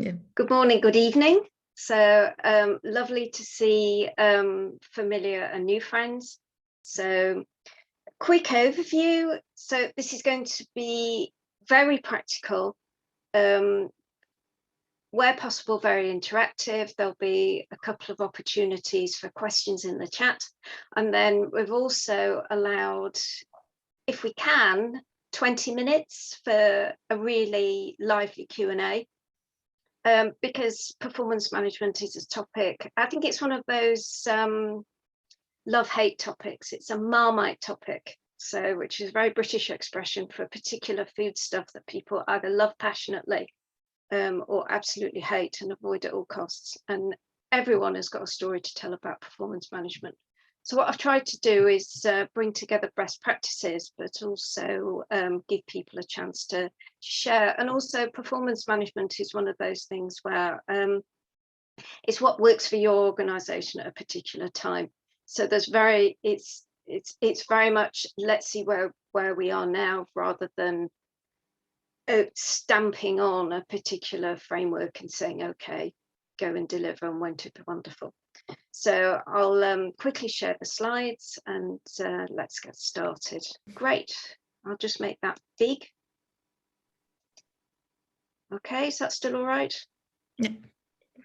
Yeah. Good morning, good evening. So lovely to see familiar and new friends. So quick overview. So this is going to be very practical, where possible, very interactive. There'll be a couple of opportunities for questions in the chat. And then we've also allowed, if we can, 20 minutes for a really lively Q&A. Because performance management is a topic, I think it's one of those love-hate topics. It's a Marmite topic, so which is a very British expression for a particular food stuff that people either love passionately or absolutely hate and avoid at all costs. And everyone has got a story to tell about performance management. So what I've tried to do is bring together best practices, but also give people a chance to share. And also performance management is one of those things where it's what works for your organization at a particular time. So there's it's very much, let's see where we are now, rather than stamping on a particular framework and saying, okay, go and deliver and won't it be wonderful. So I'll quickly share the slides and let's get started. Great, I'll just make that big. Okay, is that still all right? Yeah.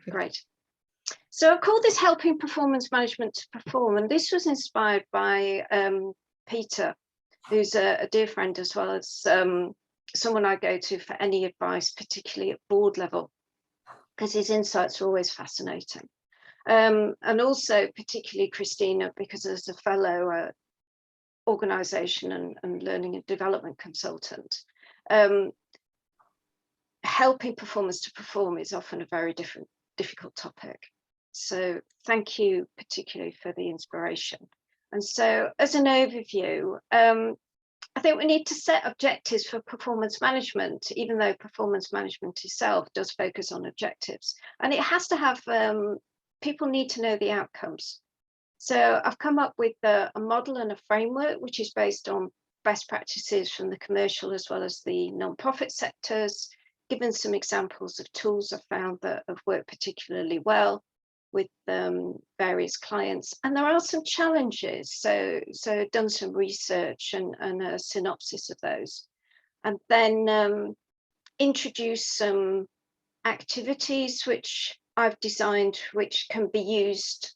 Great. So I call this Helping Performance Management to Perform, and this was inspired by Peter, who's a dear friend, as well as someone I go to for any advice, particularly at board level, because his insights are always fascinating. And also particularly Christina, because as a fellow organisation and learning and development consultant, helping performers to perform is often a very difficult topic. So thank you particularly for the inspiration. And so as an overview, I think we need to set objectives for performance management, even though performance management itself does focus on objectives. And it has to have people need to know the outcomes. So I've come up with a model and a framework, which is based on best practices from the commercial as well as the non-profit sectors, given some examples of tools I've found that have worked particularly well with various clients. And there are some challenges. So I've done some research and a synopsis of those. And then introduce some activities which I've designed, which can be used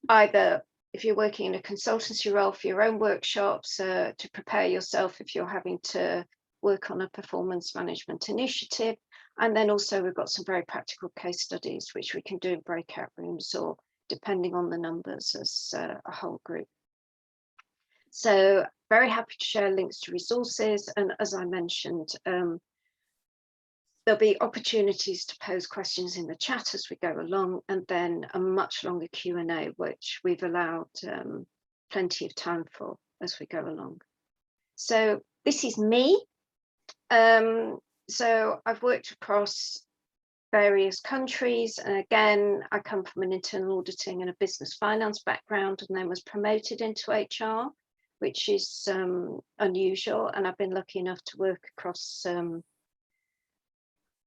either if you're working in a consultancy role for your own workshops, to prepare yourself if you're having to work on a performance management initiative. And then also we've got some very practical case studies, which we can do in breakout rooms or depending on the numbers as a whole group. So very happy to share links to resources. And as I mentioned, there'll be opportunities to pose questions in the chat as we go along, and then a much longer Q&A, which we've allowed plenty of time for as we go along. So this is me. So I've worked across various countries, and again, I come from an internal auditing and a business finance background, and then was promoted into HR, which is unusual. And I've been lucky enough to work across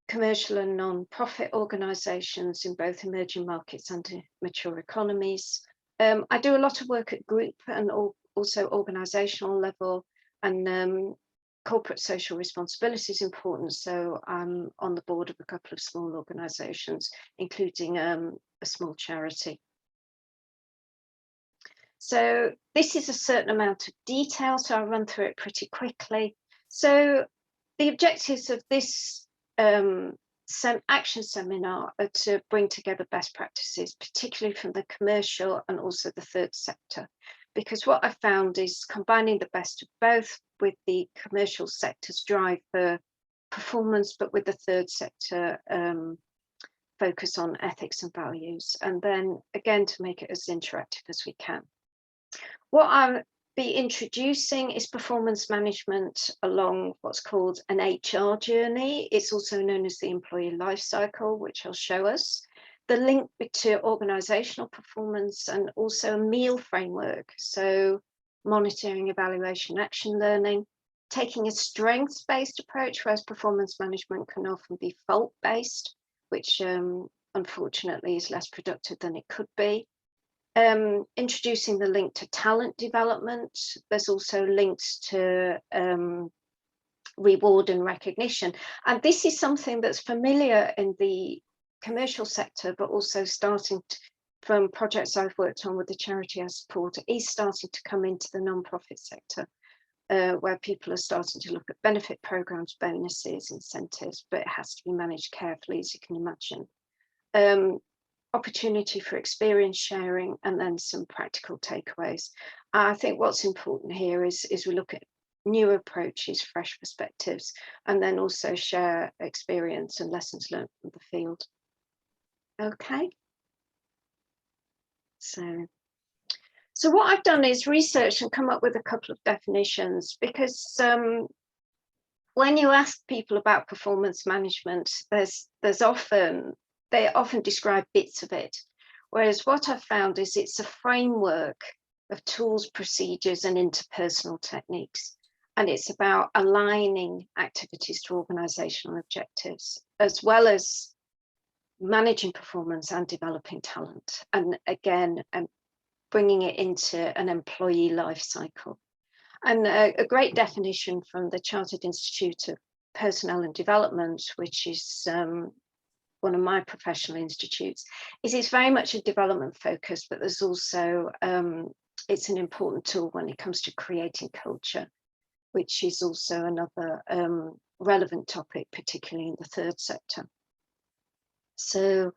commercial and non-profit organisations in both emerging markets and mature economies. I do a lot of work at group and also organisational level, and corporate social responsibility is important. So I'm on the board of a couple of small organisations, including a small charity. So this is a certain amount of detail, so I'll run through it pretty quickly. So the objectives of this action seminar are to bring together best practices, particularly from the commercial and also the third sector, because what I found is combining the best of both, with the commercial sector's drive for performance, but with the third sector focus on ethics and values, and then again to make it as interactive as we can. What I'll be introducing is performance management along what's called an HR journey. It's also known as the employee life cycle, which I'll show us. The link to organisational performance, and also a meal framework. So monitoring, evaluation, action learning, taking a strengths-based approach, whereas performance management can often be fault-based. which unfortunately is less productive than it could be. Introducing the link to talent development. There's also links to reward and recognition. And this is something that's familiar in the commercial sector, but also starting from projects I've worked on with the charity I support, is starting to come into the non-profit sector, where people are starting to look at benefit programs, bonuses, incentives, but it has to be managed carefully, as you can imagine. Opportunity for experience sharing, and then some practical takeaways. I think what's important here is we look at new approaches, fresh perspectives, and then also share experience and lessons learned from the field. Okay. So what I've done is research and come up with a couple of definitions, because when you ask people about performance management, they often describe bits of it, whereas what I've found is it's a framework of tools, procedures, and interpersonal techniques. And it's about aligning activities to organizational objectives, as well as managing performance and developing talent. And again, bringing it into an employee life cycle. And a great definition from the Chartered Institute of Personnel and Development, which is one of my professional institutes, is it's very much a development focus, but there's also, it's an important tool when it comes to creating culture, which is also another relevant topic, particularly in the third sector. So,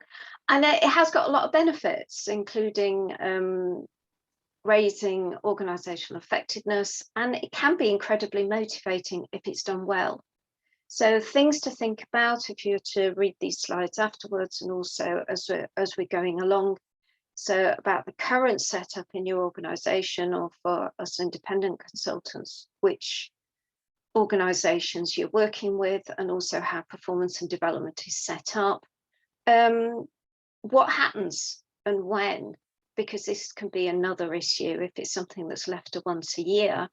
and it has got a lot of benefits, including raising organizational effectiveness, and it can be incredibly motivating if it's done well. So things to think about if you're to read these slides afterwards, and also as we're going along. So about the current setup in your organization, or for us independent consultants, which organizations you're working with, and also how performance and development is set up. What happens and when, because this can be another issue if it's something that's left to once a year,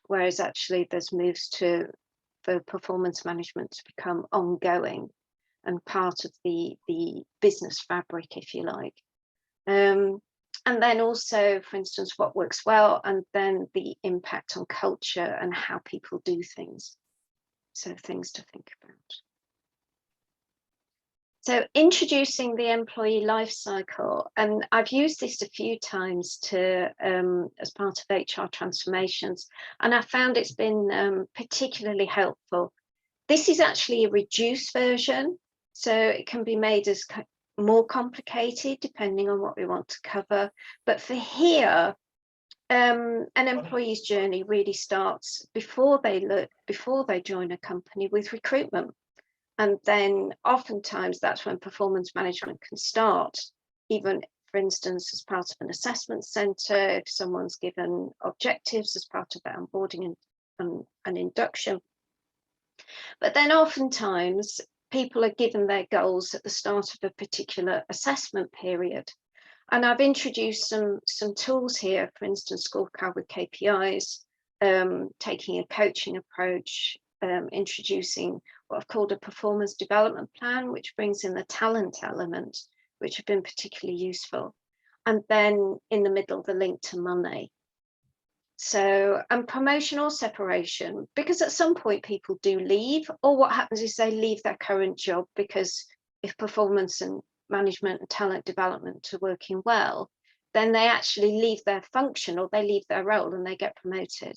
whereas actually there's moves for performance management to become ongoing and part of the business fabric, if you like. And then also, for instance, what works well, and then the impact on culture and how people do things. So things to think about. So introducing the employee life cycle, and I've used this a few times to as part of HR transformations, and I found it's been particularly helpful. This is actually a reduced version, so it can be made as more complicated depending on what we want to cover. But for here, an employee's journey really starts before they join a company with recruitment. And then oftentimes that's when performance management can start, even, for instance, as part of an assessment centre, if someone's given objectives as part of their onboarding and an induction. But then oftentimes people are given their goals at the start of a particular assessment period. And I've introduced some tools here, for instance, scorecard with KPIs, taking a coaching approach, introducing what I've called a performance development plan, which brings in the talent element, which have been particularly useful. And then in the middle, the link to money. So, and promotion or separation, because at some point people do leave, or what happens is they leave their current job because if performance and management and talent development are working well, then they actually leave their function or they leave their role and they get promoted.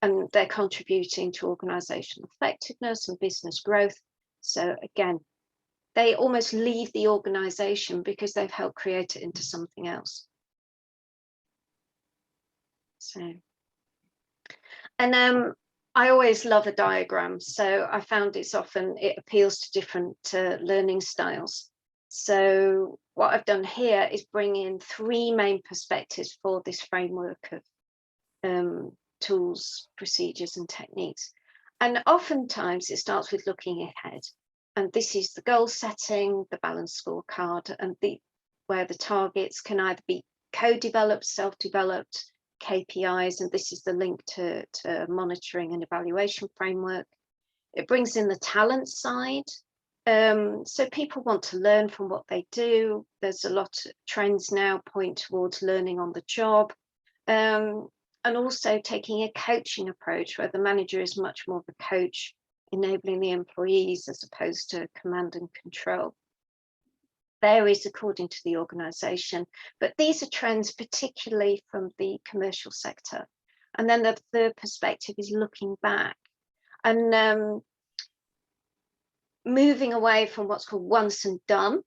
And they're contributing to organizational effectiveness and business growth. So again, they almost leave the organization because they've helped create it into something else. So, and I always love a diagram. So I found it appeals to different learning styles. So what I've done here is bring in 3 main perspectives for this framework of tools, procedures, and techniques. And oftentimes it starts with looking ahead. And this is the goal setting, the balanced scorecard, and where the targets can either be co-developed, self-developed, KPIs, and this is the link to monitoring and evaluation framework. It brings in the talent side, So people want to learn from what they do. There's a lot of trends now point towards learning on the job, and also taking a coaching approach where the manager is much more of a coach, enabling the employees as opposed to command and control. Varies according to the organisation, but these are trends particularly from the commercial sector. And then the third perspective is looking back and moving away from what's called once and done,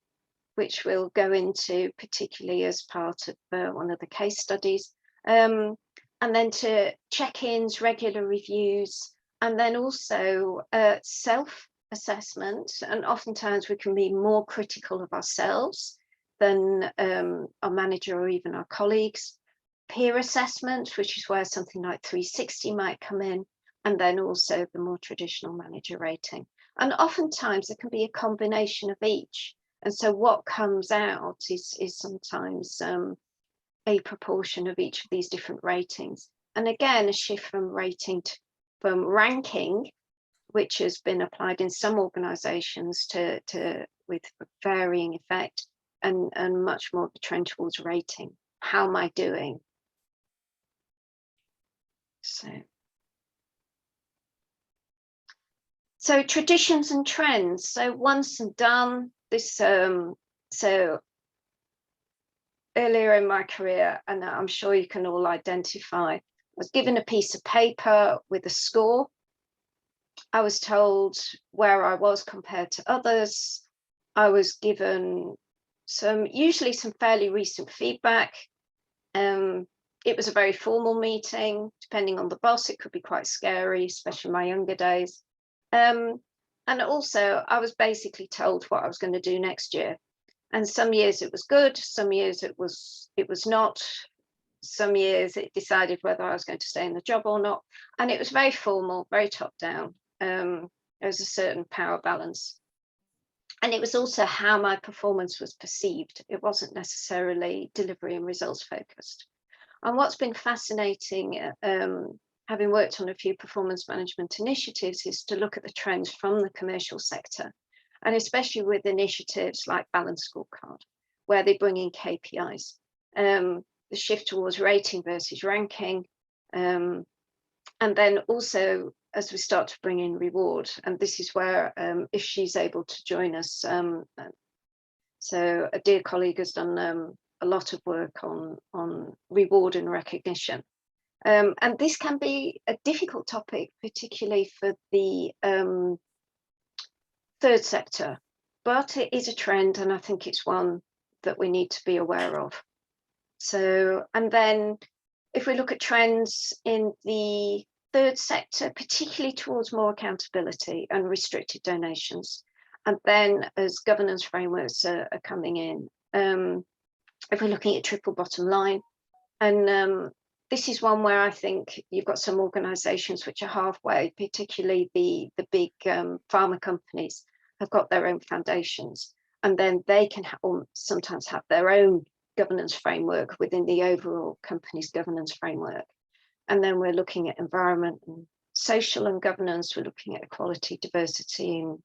which we'll go into particularly as part of one of the case studies, and then to check-ins, regular reviews, and then also self-assessment. And oftentimes we can be more critical of ourselves than our manager or even our colleagues. Peer assessment, which is where something like 360 might come in, and then also the more traditional manager rating. And oftentimes there can be a combination of each. And so what comes out is sometimes a proportion of each of these different ratings. And again, a shift from from ranking, which has been applied in some organizations with varying effect, and much more of a trend towards rating. How am I doing? So traditions and trends. So once and done, this, so earlier in my career, and I'm sure you can all identify, I was given a piece of paper with a score. I was told where I was compared to others. I was given usually some fairly recent feedback. It was a very formal meeting. Depending on the boss, it could be quite scary, especially in my younger days. And also I was basically told what I was going to do next year. And some years it was good, some years it was not. Some years it decided whether I was going to stay in the job or not. And it was very formal, very top down. There was a certain power balance. And it was also how my performance was perceived. It wasn't necessarily delivery and results focused. And what's been fascinating, having worked on a few performance management initiatives, is to look at the trends from the commercial sector, and especially with initiatives like Balanced Scorecard, where they bring in KPIs, the shift towards rating versus ranking, and then also as we start to bring in reward. And this is where, if she's able to join us, so a dear colleague has done a lot of work on reward and recognition. And this can be a difficult topic, particularly for the third sector, but it is a trend, and I think it's one that we need to be aware of. So, and then if we look at trends in the third sector, particularly towards more accountability and restricted donations, and then as governance frameworks are coming in, if we're looking at triple bottom line, and this is one where I think you've got some organisations which are halfway, particularly the big pharma companies have got their own foundations, and then they can sometimes have their own governance framework within the overall company's governance framework. And then we're looking at environment and social and governance, we're looking at equality, diversity and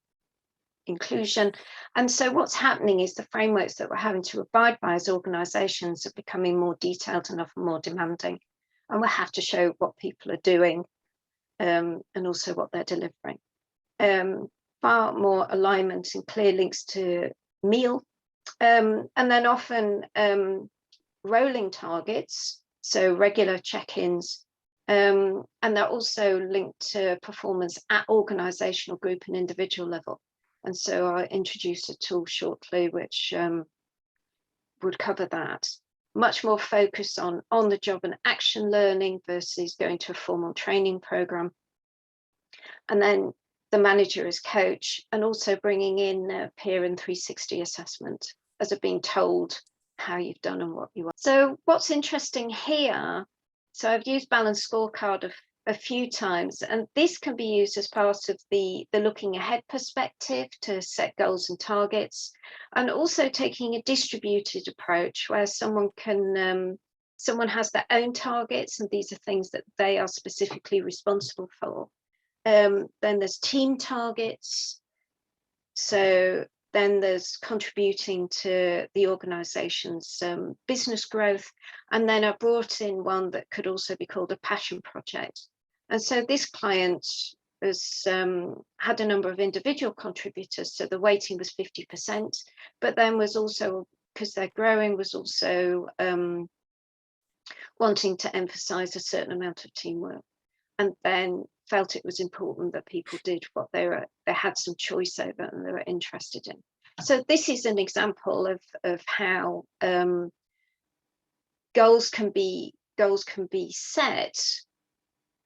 inclusion. And so what's happening is the frameworks that we're having to abide by as organisations are becoming more detailed and often more demanding. And we'll have to show what people are doing and also what they're delivering. Far more alignment and clear links to meal. And then often rolling targets, so regular check-ins, and they're also linked to performance at organisational, group and individual level. And so I'll introduce a tool shortly which would cover that. Much more focus on the job and action learning versus going to a formal training program. And then the manager as coach, and also bringing in peer and 360 assessment as of being told how you've done and what you are. So what's interesting here, so I've used Balanced Scorecard a few times, and this can be used as part of the looking ahead perspective to set goals and targets, and also taking a distributed approach where someone has their own targets and these are things that they are specifically responsible for. Then there's team targets, So then there's contributing to the organization's business growth. And then I brought in one that could also be called a passion project. And so this client has had a number of individual contributors. So the weighting was 50%, but then was also, because they're growing, was also wanting to emphasize a certain amount of teamwork, and then felt it was important that people did what they had some choice over and they were interested in. So this is an example of how goals can be set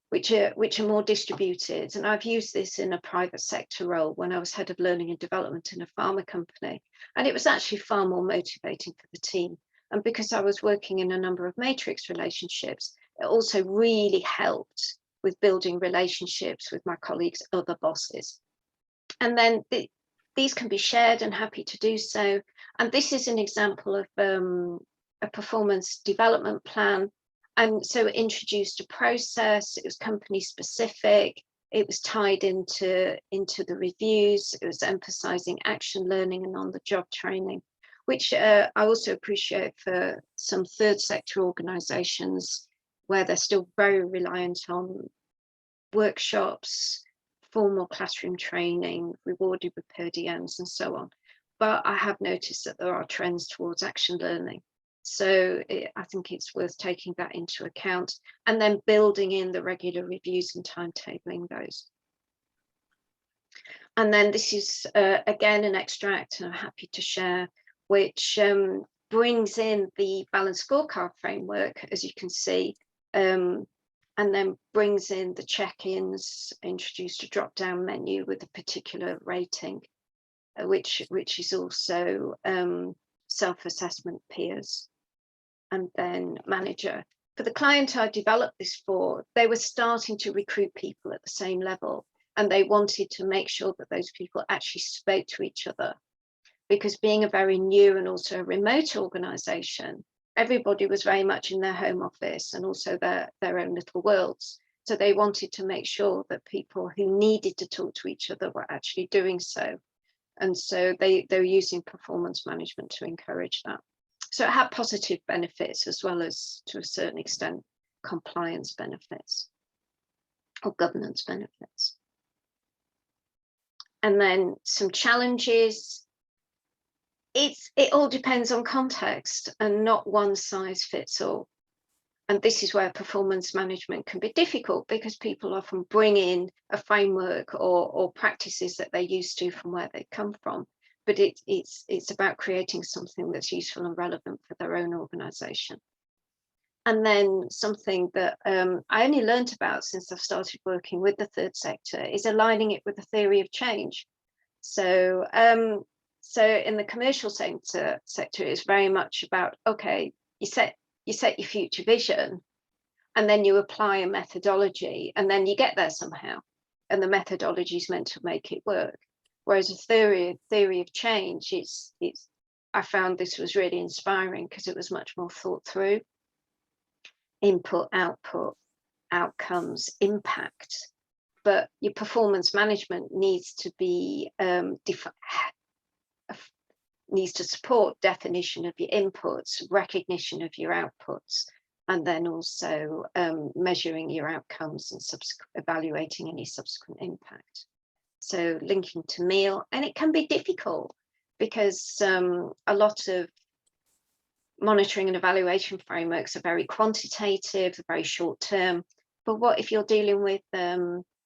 which are more distributed. And I've used this in a private sector role when I was head of learning and development in a pharma company, and it was actually far more motivating for the team. And because I was working in a number of matrix relationships, it also really helped with building relationships with my colleagues' other bosses. And then these can be shared, and happy to do so. And this is an example of a performance development plan. And so it introduced a process. It was company specific. It was tied into the reviews. It was emphasizing action learning and on-the-job training, which I also appreciate for some third sector organizations where they're still very reliant on workshops, formal classroom training, rewarded with per diems and so on. But I have noticed that there are trends towards action learning. So I think it's worth taking that into account, and then building in the regular reviews and timetabling those. And then this is, again, an extract, and I'm happy to share, which brings in the balanced scorecard framework, as you can see, and then brings in the check-ins, introduced a drop-down menu with a particular rating, which is also self-assessment peers, and then manager. For the client I developed this for, they were starting to recruit people at the same level, and they wanted to make sure that those people actually spoke to each other, because being a very new and also a remote organization, everybody was very much in their home office and also their own little worlds. So they wanted to make sure that people who needed to talk to each other were actually doing so. And so they were using performance management to encourage that. So it had positive benefits as well as, to a certain extent, compliance benefits or governance benefits. And then some challenges. It all depends on context, and not one size fits all. And this is where performance management can be difficult, because people often bring in a framework or practices that they're used to from where they come from. But it's about creating something that's useful and relevant for their own organization. And then something that I only learned about since I've started working with the third sector is aligning it with the theory of change. So in the commercial sector, it's very much about, okay, you set your future vision, and then you apply a methodology, and then you get there somehow, and the methodology is meant to make it work. Whereas a theory of change, I found this was really inspiring because it was much more thought through. Input, output, outcomes, impact. But your performance management needs to be needs to support definition of your inputs, recognition of your outputs, and then also measuring your outcomes and evaluating any subsequent impact. So linking to meal, and it can be difficult because a lot of monitoring and evaluation frameworks are very quantitative, very short term. But what if you're dealing with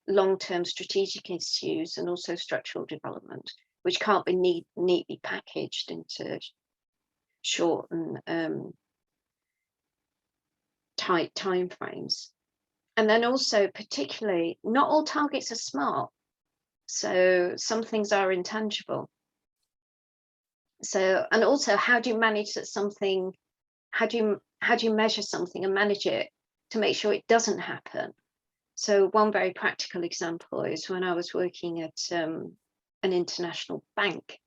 long-term strategic issues and also structural development, which can't be neatly packaged into short and tight time frames? And then also, particularly, not all targets are smart. So some things are intangible. So, and also, how do you manage that something, how do you measure something and manage it to make sure it doesn't happen? So one very practical example is when I was working at an international bank,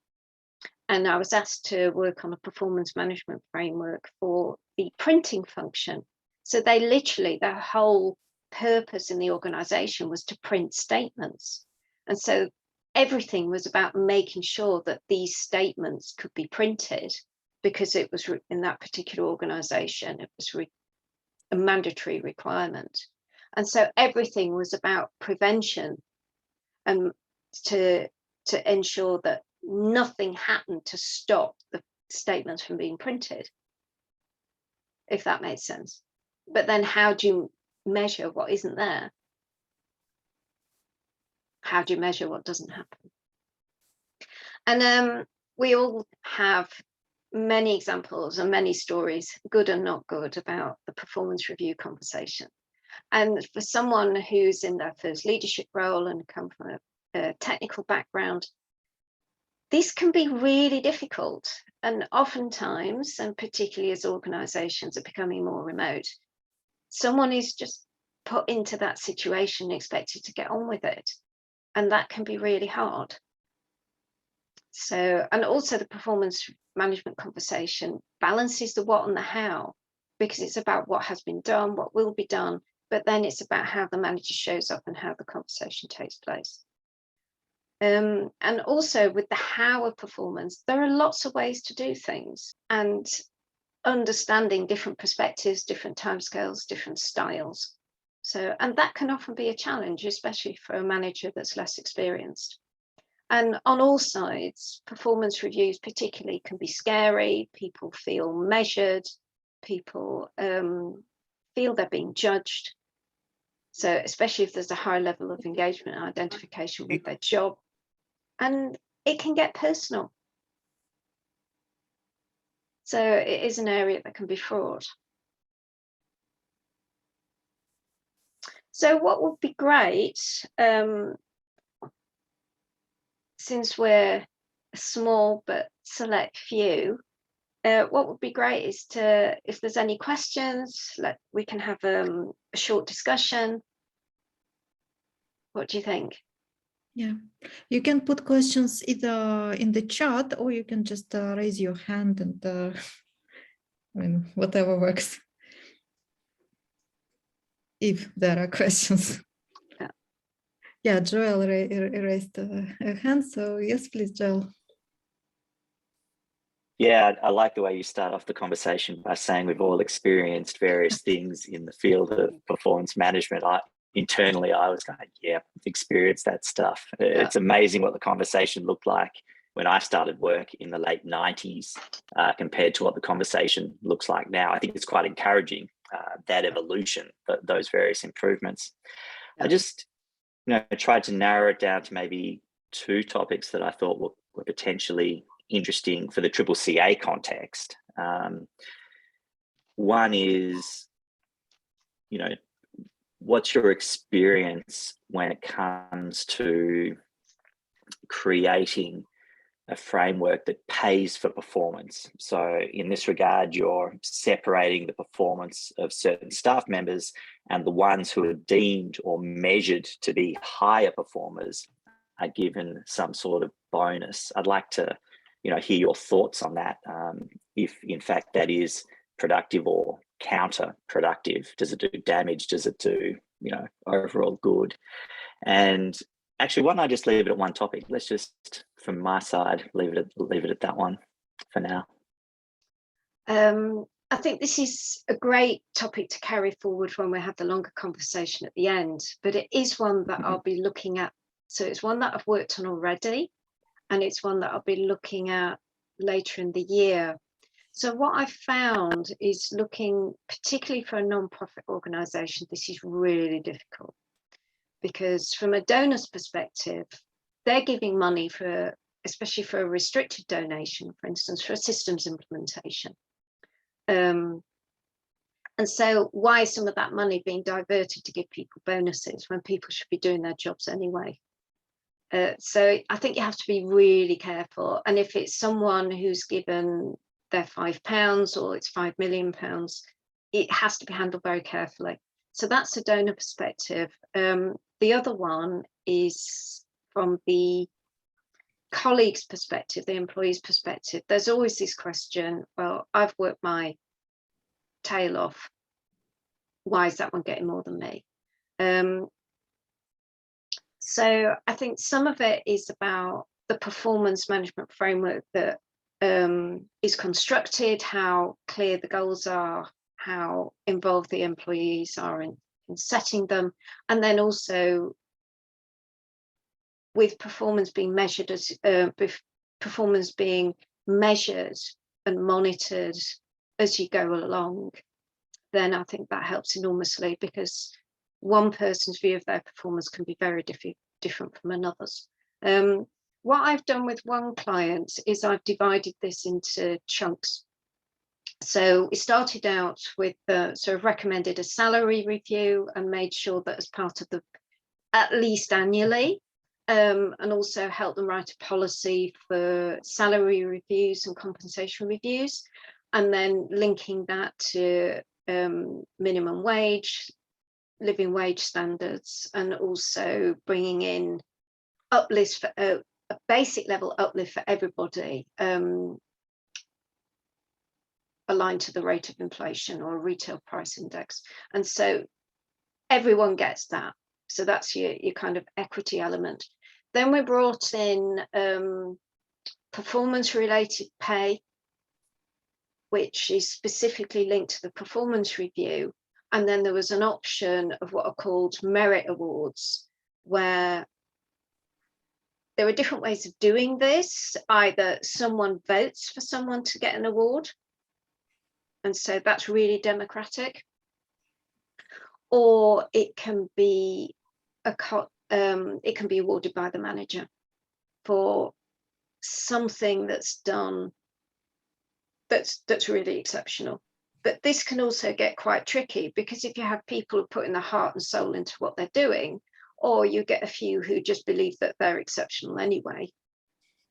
and I was asked to work on a performance management framework for the printing function. So they literally, their whole purpose in the organization was to print statements. And so everything was about making sure that these statements could be printed, because it was in that particular organization, it was a mandatory requirement. And so everything was about prevention, and to ensure that nothing happened to stop the statements from being printed, if that made sense. But then how do you measure what isn't there? How do you measure what doesn't happen? And we all have many examples and many stories, good and not good, about the performance review conversation. And for someone who's in their first leadership role and come from a technical background, this can be really difficult. And oftentimes, and particularly as organizations are becoming more remote, someone is just put into that situation and expected to get on with it. And that can be really hard. So, and also the performance management conversation balances the what and the how, because it's about what has been done, what will be done, but then it's about how the manager shows up and how the conversation takes place. And also with the how of performance, there are lots of ways to do things, and understanding different perspectives, different timescales, different styles. So, and that can often be a challenge, especially for a manager that's less experienced. And on all sides, performance reviews particularly can be scary. People feel measured, people feel they're being judged. So especially if there's a high level of engagement and identification with their job, and it can get personal. So it is an area that can be fraught. So what would be great, since we're a small but select few, what would be great is to, if there's any questions, we can have a short discussion. What do you think? Yeah, you can put questions either in the chat, or you can just raise your hand, and I mean, whatever works. If there are questions. Yeah, Joel raised a hand, so yes, please, Joel. Yeah, I like the way you start off the conversation by saying we've all experienced various things in the field of performance management. Internally, I was like, yeah, I've experienced that stuff. Yeah. It's amazing what the conversation looked like when I started work in the late 90s compared to what the conversation looks like now. I think it's quite encouraging, that evolution, those various improvements. Yeah. I just tried to narrow it down to maybe 2 topics that I thought were potentially interesting for the CCCA context. One is, what's your experience when it comes to creating a framework that pays for performance? So in this regard, you're separating the performance of certain staff members, and the ones who are deemed or measured to be higher performers are given some sort of bonus. I'd like to hear your thoughts on that, if in fact that is productive or counterproductive. Does it do damage? Does it do overall good? And actually, why don't I just leave it at one topic? Let's just, from my side, leave it at that one for now. I think this is a great topic to carry forward when we have the longer conversation at the end, but it is one that I'll be looking at. So it's one that I've worked on already, and it's one that I'll be looking at later in the year. So what I've found is, looking particularly for a non-profit organisation, this is really difficult, because from a donor's perspective, they're giving money for, especially for a restricted donation, for instance, for a systems implementation. And so why is some of that money being diverted to give people bonuses when people should be doing their jobs anyway? So I think you have to be really careful. And if it's someone who's given their £5 or it's £5 million, it has to be handled very carefully. So that's the donor perspective. The other one is from the colleague's perspective, the employee's perspective. There's always this question, well, I've worked my tail off. Why is that one getting more than me? So I think some of it is about the performance management framework that is constructed, how clear the goals are, how involved the employees are in setting them, and then also with performance being measured as performance being measured and monitored as you go along, then I think that helps enormously, because one person's view of their performance can be very different from another's. What I've done with one client is I've divided this into chunks. So we started out with sort of recommended a salary review and made sure that as part of the, at least annually, and also helped them write a policy for salary reviews and compensation reviews, and then linking that to minimum wage, living wage standards, and also bringing in uplifts for a basic level uplift for everybody, aligned to the rate of inflation or a retail price index. And so everyone gets that. So that's your kind of equity element. Then we brought in performance related pay, which is specifically linked to the performance review. And then there was an option of what are called merit awards, where there are different ways of doing this. Either someone votes for someone to get an award, and so that's really democratic, or it can be awarded by the manager for something that's done that's really exceptional. But this can also get quite tricky, because if you have people who put in their heart and soul into what they're doing, or you get a few who just believe that they're exceptional anyway,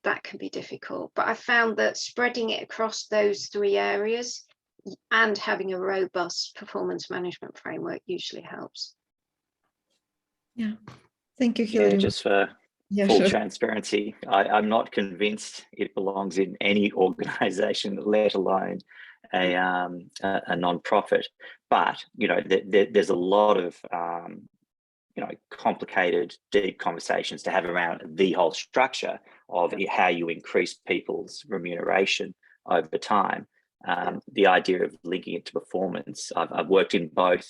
that can be difficult. But I found that spreading it across those three areas and having a robust performance management framework usually helps. Yeah, thank you, Hilary. Yeah, just for full transparency, I'm not convinced it belongs in any organization, let alone a non-profit. But there's a lot of complicated, deep conversations to have around the whole structure of how you increase people's remuneration over time. The idea of linking it to performance, I've worked in both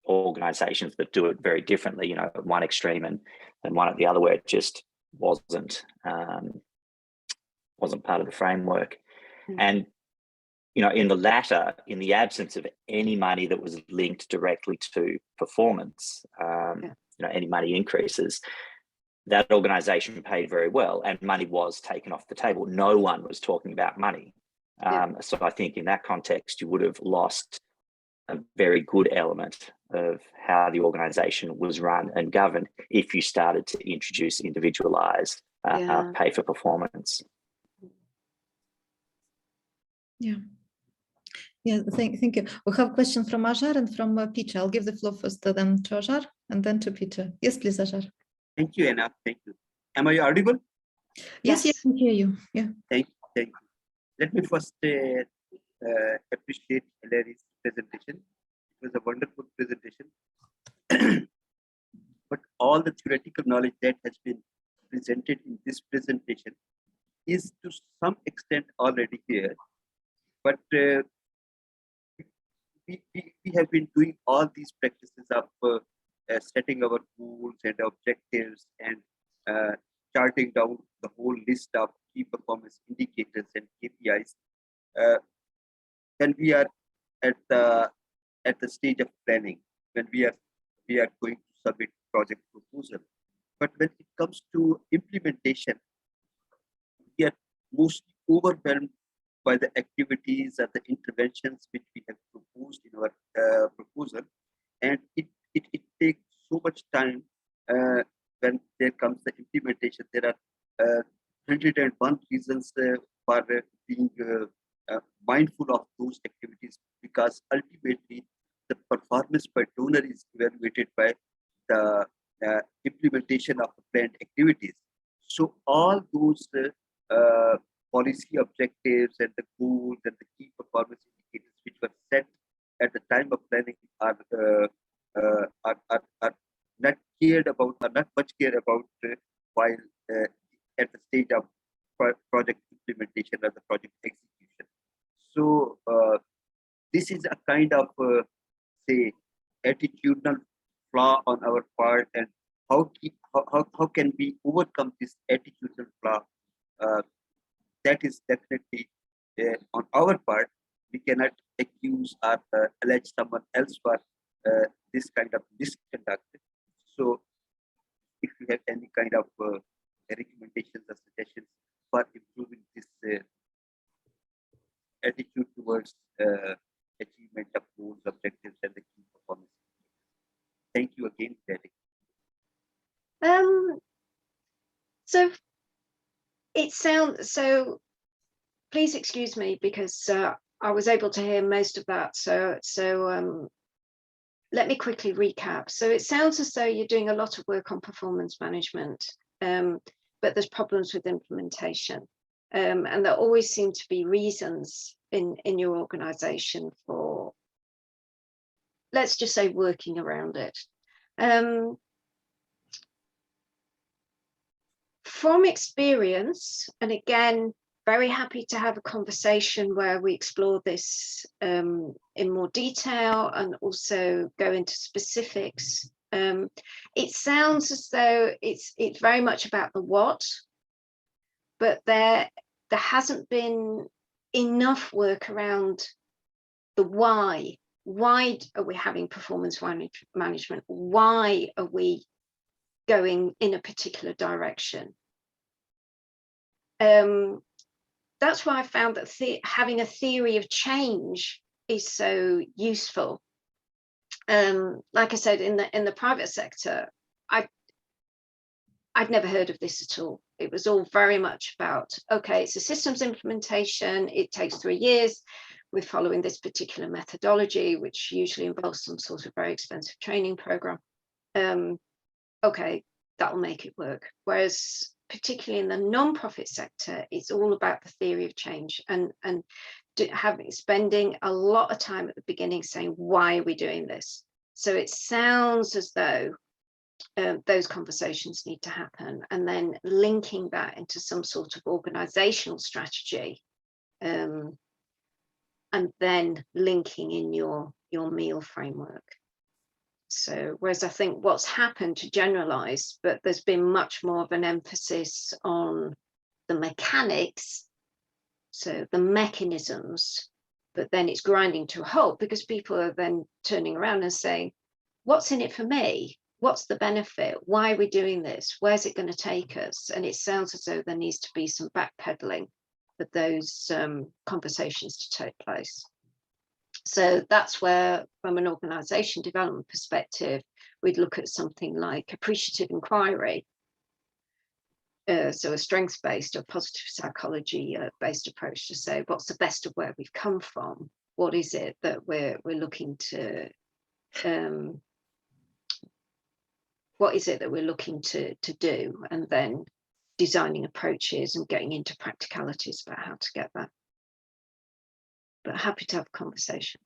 organizations that do it very differently, at one extreme and one at the other, where it just wasn't part of the framework. And in the latter, in the absence of any money that was linked directly to performance, any money increases, that organization paid very well, and money was taken off the table. No one was talking about money. So I think in that context, you would have lost a very good element of how the organization was run and governed if you started to introduce individualized pay for performance. Yeah, thank you. We have a question from Ajar and from Peter. I'll give the floor first to them, to Ajar, and then to Peter. Yes, please, Ajar. Thank you, Anna. Thank you. Am I audible? Yes, I can hear you. Yeah. Thank you. Let me first appreciate Hilary's presentation. It was a wonderful presentation. But all the theoretical knowledge that has been presented in this presentation is to some extent already here. But we have been doing all these practices of setting our goals and objectives and charting down the whole list of key performance indicators and KPIs. When we are at the stage of planning, when we are going to submit project proposal, but when it comes to implementation, we are mostly overwhelmed by the activities and the interventions which we have proposed in our proposal, and it takes so much time when there comes the implementation. There are 101 reasons for being mindful of those activities, because ultimately the performance per donor is evaluated by the implementation of the planned activities. So all those policy objectives and the goals and the key performance indicators which were set at the time of planning are not cared about, are not much cared about this is a kind of, say, attitudinal flaw on our part, and how can we overcome this attitudinal flaw? That is definitely on our part. We cannot accuse or allege someone else for this kind of misconduct. So if you have any kind of recommendations or suggestions for improving this attitude towards achievement of goals, objectives, and the key performance. Thank you again, Hilary. So it sounds so. Please excuse me because I was able to hear most of that. So let me quickly recap. So it sounds as though you're doing a lot of work on performance management, but there's problems with implementation, and there always seem to be reasons in your organisation for, let's just say, working around it. From experience, and again, very happy to have a conversation where we explore this in more detail and also go into specifics. It sounds as though it's very much about the what, but there hasn't been enough work around the why. Why are we having performance management? Why are we going in a particular direction? That's why I found that having a theory of change is so useful. Like I said, in the private sector, I'd never heard of this at all. It was all very much about, okay, it's a systems implementation, it takes 3 years, we're following this particular methodology, which usually involves some sort of very expensive training program. Okay, that'll make it work. Whereas particularly in the non-profit sector, it's all about the theory of change and spending a lot of time at the beginning saying, why are we doing this? So it sounds as though those conversations need to happen, and then linking that into some sort of organizational strategy, and then linking in your meal framework. So whereas I think what's happened, to generalize, but there's been much more of an emphasis on the mechanics, so the mechanisms, but then it's grinding to a halt because people are then turning around and saying, what's in it for me? What's the benefit? Why are we doing this? Where's it going to take us? And it sounds as though there needs to be some backpedaling for those conversations to take place. So that's where, from an organisation development perspective, we'd look at something like appreciative inquiry. So a strengths-based or positive psychology-based approach to say, what's the best of where we've come from? What is it that we're looking to what is it that we're looking to do, and then designing approaches and getting into practicalities about how to get that. But happy to have a conversation.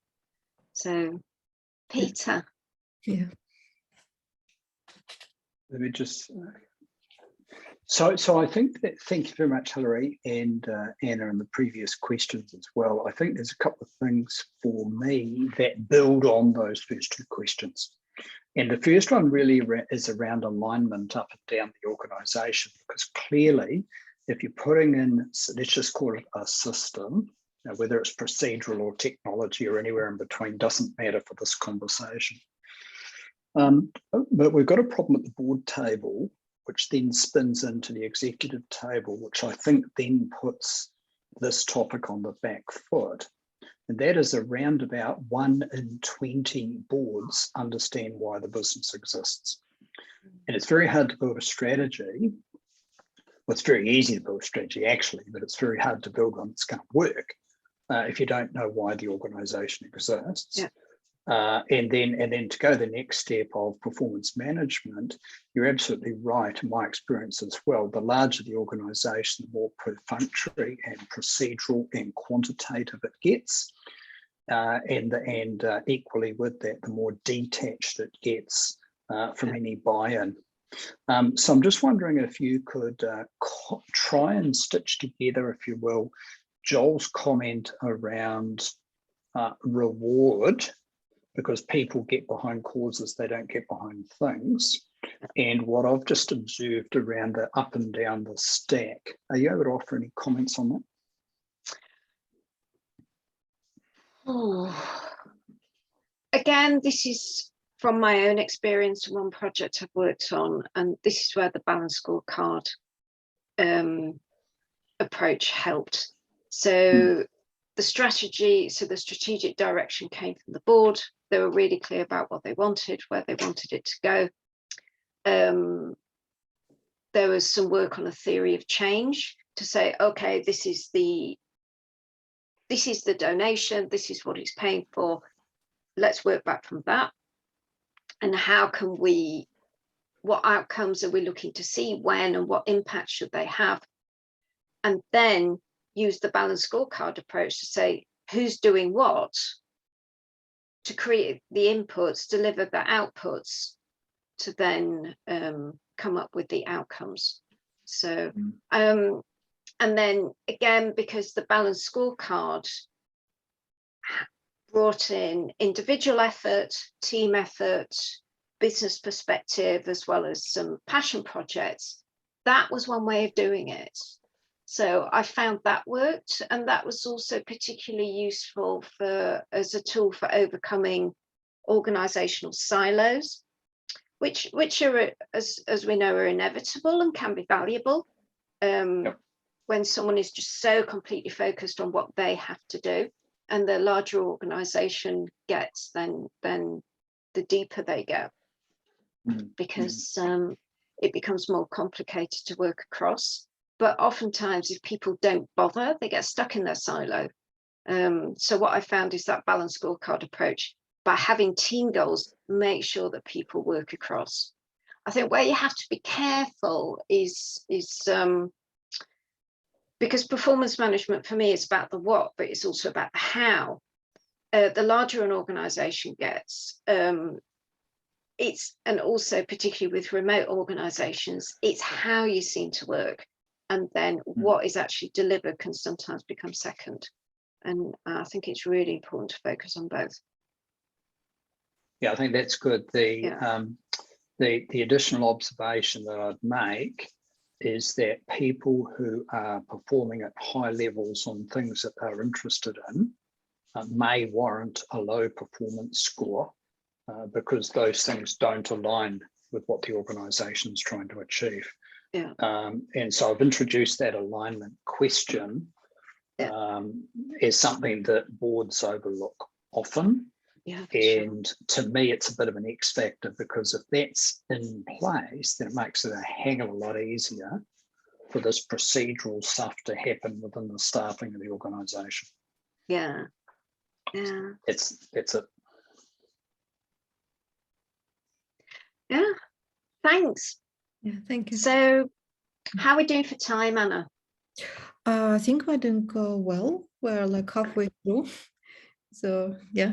So, Peter. Yeah. Let me just. So I think that, thank you very much, Hilary and Anna, and the previous questions as well. I think there's a couple of things for me that build on those first two questions. And the first one really is around alignment up and down the organisation, because clearly, if you're putting in, let's just call it a system, whether it's procedural or technology or anywhere in between, doesn't matter for this conversation. But we've got a problem at the board table, which then spins into the executive table, which I think then puts this topic on the back foot. And that is around about 1 in 20 boards understand why the business exists. And it's very hard to build a strategy. Well, it's very easy to build a strategy, actually, but it's very hard to build one that's going to work if you don't know why the organisation exists. Yeah. And then to go the next step of performance management, you're absolutely right, in my experience as well. The larger the organisation, the more perfunctory and procedural and quantitative it gets. And equally with that, the more detached it gets from any buy-in. So I'm just wondering if you could try and stitch together, if you will, Joel's comment around reward, because people get behind causes, they don't get behind things. And what I've just observed around the up and down the stack, are you able to offer any comments on that? Oh. Again, this is from my own experience, one project I've worked on, and this is where the balance scorecard approach helped. So the strategic direction came from the board. They were really clear about what they wanted, where they wanted it to go. There was some work on a theory of change to say, okay, this is the donation, this is what it's paying for. Let's work back from that. And how can we, what outcomes are we looking to see, when, and what impact should they have? And then use the balanced scorecard approach to say who's doing what, to create the inputs, deliver the outputs, to then come up with the outcomes. So, and then again, because the balanced scorecard brought in individual effort, team effort, business perspective, as well as some passion projects, that was one way of doing it. So I found that worked, and that was also particularly useful as a tool for overcoming organizational silos, which are, as we know, are inevitable and can be valuable. When someone is just so completely focused on what they have to do, and the larger organization gets, then the deeper they go, because it becomes more complicated to work across. But oftentimes, if people don't bother, they get stuck in their silo. So what I found is that balanced scorecard approach, by having team goals, make sure that people work across. I think where you have to be careful is because performance management for me is about the what, but it's also about the how. The larger an organization gets, and also particularly with remote organizations, it's how you seem to work. And then what is actually delivered can sometimes become second. And I think it's really important to focus on both. Yeah, I think that's good. The additional observation that I'd make is that people who are performing at high levels on things that they're interested in may warrant a low performance score because those things don't align with what the organisation is trying to achieve. Yeah. And so I've introduced that alignment question as something that boards overlook often. Yeah, and to me, it's a bit of an X factor, because if that's in place, then it makes it a hang of a lot easier for this procedural stuff to happen within the staffing of the organisation. Yeah. Yeah. It's it. Yeah. Thanks. Yeah, thank you. So, how are we doing for time, Anna? I think we're doing well. We're like halfway through. So yeah.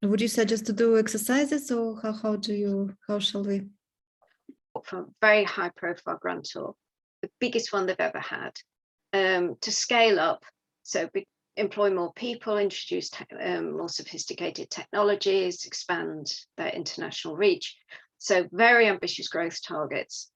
Would you suggest to do exercises, or how shall we? For a very high profile grantor, the biggest one they've ever had, to scale up, so employ more people, introduce more sophisticated technologies, expand their international reach. So very ambitious growth targets.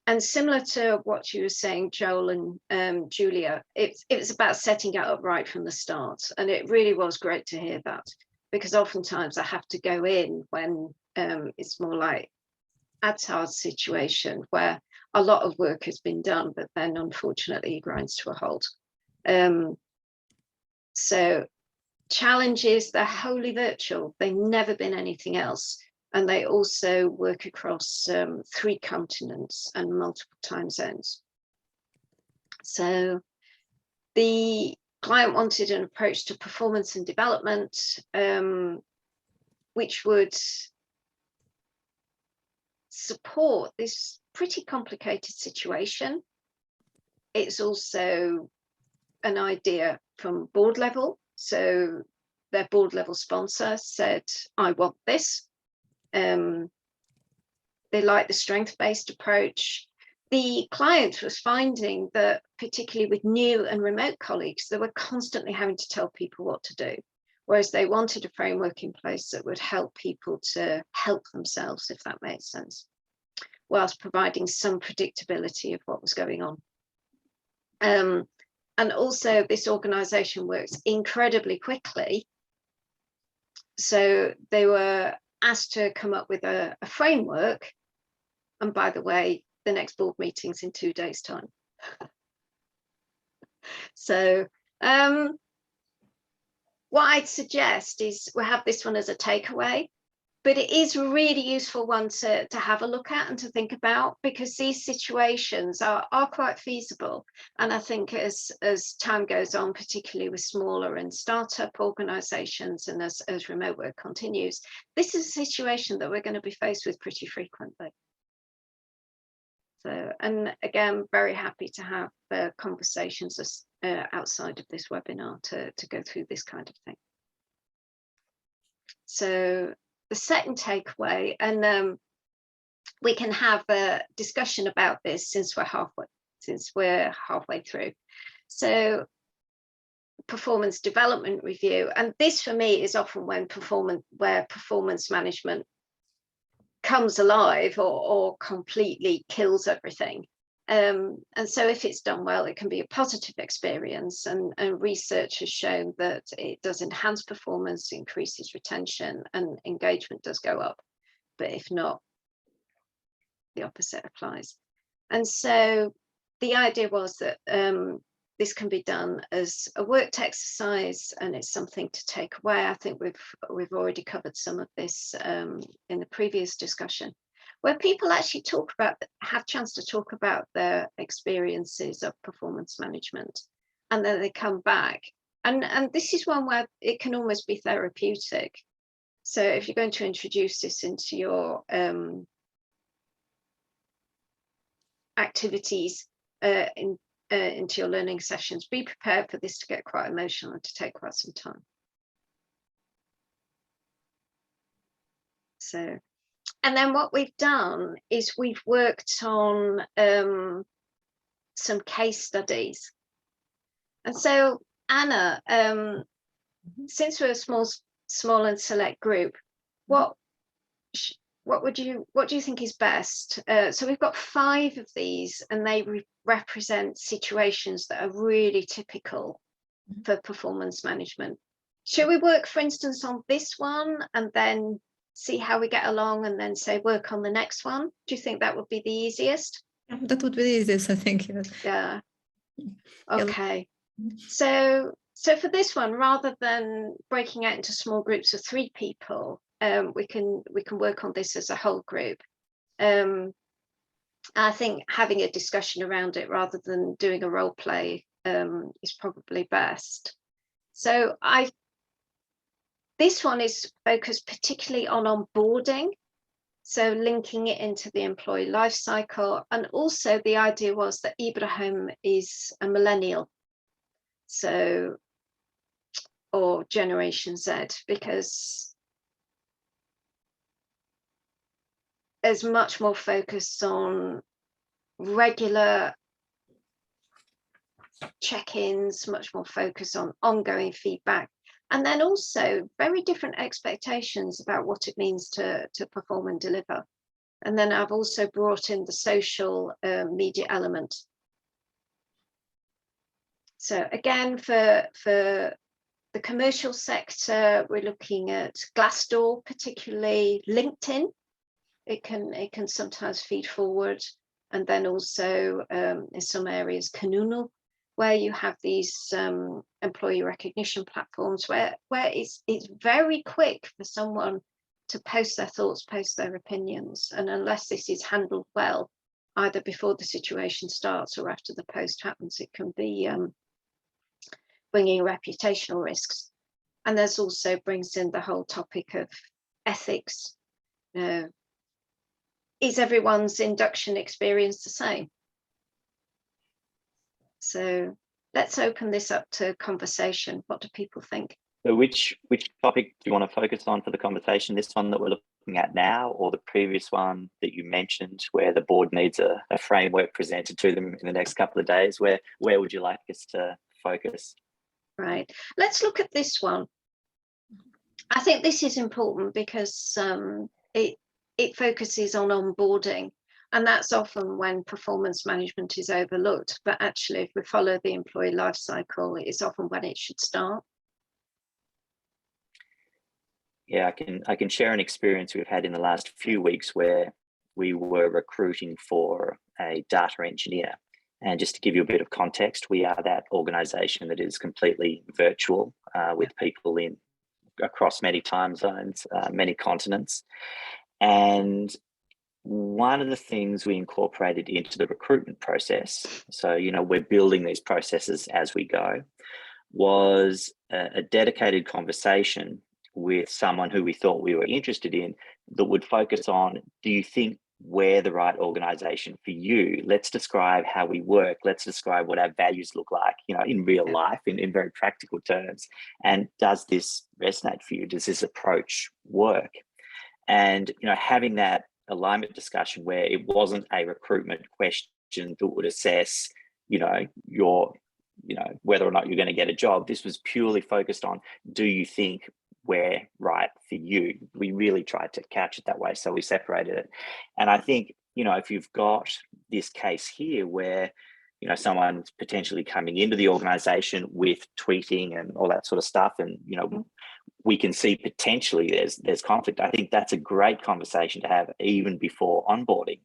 And similar to what you were saying, Joel and Julia, it was about setting it up right from the start. And it really was great to hear that, because oftentimes I have to go in when it's more like ATAR's situation, where a lot of work has been done, but then unfortunately it grinds to a halt. So challenges, they're wholly virtual. They've never been anything else. And they also work across 3 continents and multiple time zones. So the client wanted an approach to performance and development, which would support this pretty complicated situation. It's also an idea from board level. So their board level sponsor said, I want this. They like the strength-based approach. the client was finding that, particularly with new and remote colleagues, they were constantly having to tell people what to do, whereas they wanted a framework in place that would help people to help themselves, if that makes sense, whilst providing some predictability of what was going on. And also this organisation works incredibly quickly. So they were asked to come up with a framework. And by the way, the next board meeting's in 2 days' time. So what I'd suggest is we have this one as a takeaway, but it is a really useful one to have a look at and to think about, because these situations are quite feasible. And I think as time goes on, particularly with smaller and startup organisations, and as remote work continues, this is a situation that we're going to be faced with pretty frequently. So, and again, very happy to have conversations outside of this webinar to go through this kind of thing. So the second takeaway, and we can have a discussion about this since we're halfway through. So performance development review, and this for me is often when performance management comes alive or completely kills everything. And so if it's done well, it can be a positive experience, and research has shown that it does enhance performance, increases retention, and engagement does go up. But if not, the opposite applies. And so the idea was that this can be done as a worked exercise, and it's something to take away. I think we've already covered some of this in the previous discussion, where people actually have chance to talk about their experiences of performance management, and then they come back. And this is one where it can almost be therapeutic. So if you're going to introduce this into your activities into your learning sessions, be prepared for this to get quite emotional and to take quite some time. So, and then what we've done is we've worked on some case studies. And so, Anna, since we're a small and select group, what do you think is best? So we've got 5 of these, and they represent situations that are really typical for performance management. Should we work, for instance, on this one and then see how we get along, and then say work on the next one? Do you think that would be the easiest? Yeah, that would be the easiest, I think. Yes. Yeah. Okay. So for this one, rather than breaking out into small groups of 3 people, we can work on this as a whole group. I think having a discussion around it rather than doing a role play is probably best. So this one is focused particularly on onboarding, so linking it into the employee life cycle. And also the idea was that Ibrahim is a millennial, so, or Generation Z, because there's much more focus on regular check-ins, much more focus on ongoing feedback, and then also very different expectations about what it means to perform and deliver. And then I've also brought in the social media element. So again, for the commercial sector, we're looking at Glassdoor, particularly LinkedIn. It can sometimes feed forward, and then also in some areas Kununu, where you have these employee recognition platforms where it's very quick for someone to post their thoughts, post their opinions, and unless this is handled well, either before the situation starts or after the post happens, it can be bringing reputational risks. And there's also brings in the whole topic of ethics. Is everyone's induction experience the same? So let's open this up to conversation. What do people think? So which topic do you want to focus on for the conversation? This one that we're looking at now, or the previous one that you mentioned where the board needs a framework presented to them in the next couple of days? Where would you like us to focus? Right, let's look at this one. I think this is important because it focuses on onboarding, and that's often when performance management is overlooked. But actually, if we follow the employee life cycle, it's often when it should start. Yeah, I can share an experience we've had in the last few weeks where we were recruiting for a data engineer. And just to give you a bit of context, we are that organisation that is completely virtual with people in across many time zones, many continents. And one of the things we incorporated into the recruitment process, so, you know, we're building these processes as we go, was a dedicated conversation with someone who we thought we were interested in that would focus on, do you think we're the right organization for you? Let's describe how we work. Let's describe what our values look like, you know, in real life, in very practical terms. And does this resonate for you? Does this approach work? And, you know, having that alignment discussion where it wasn't a recruitment question that would assess, you know, whether or not you're going to get a job. This was purely focused on, do you think we're right for you? We really tried to couch it that way, so we separated it. And I think, you know, if you've got this case here where, you know, someone's potentially coming into the organization with tweeting and all that sort of stuff, and, you know, we can see potentially there's conflict. I think that's a great conversation to have even before onboarding,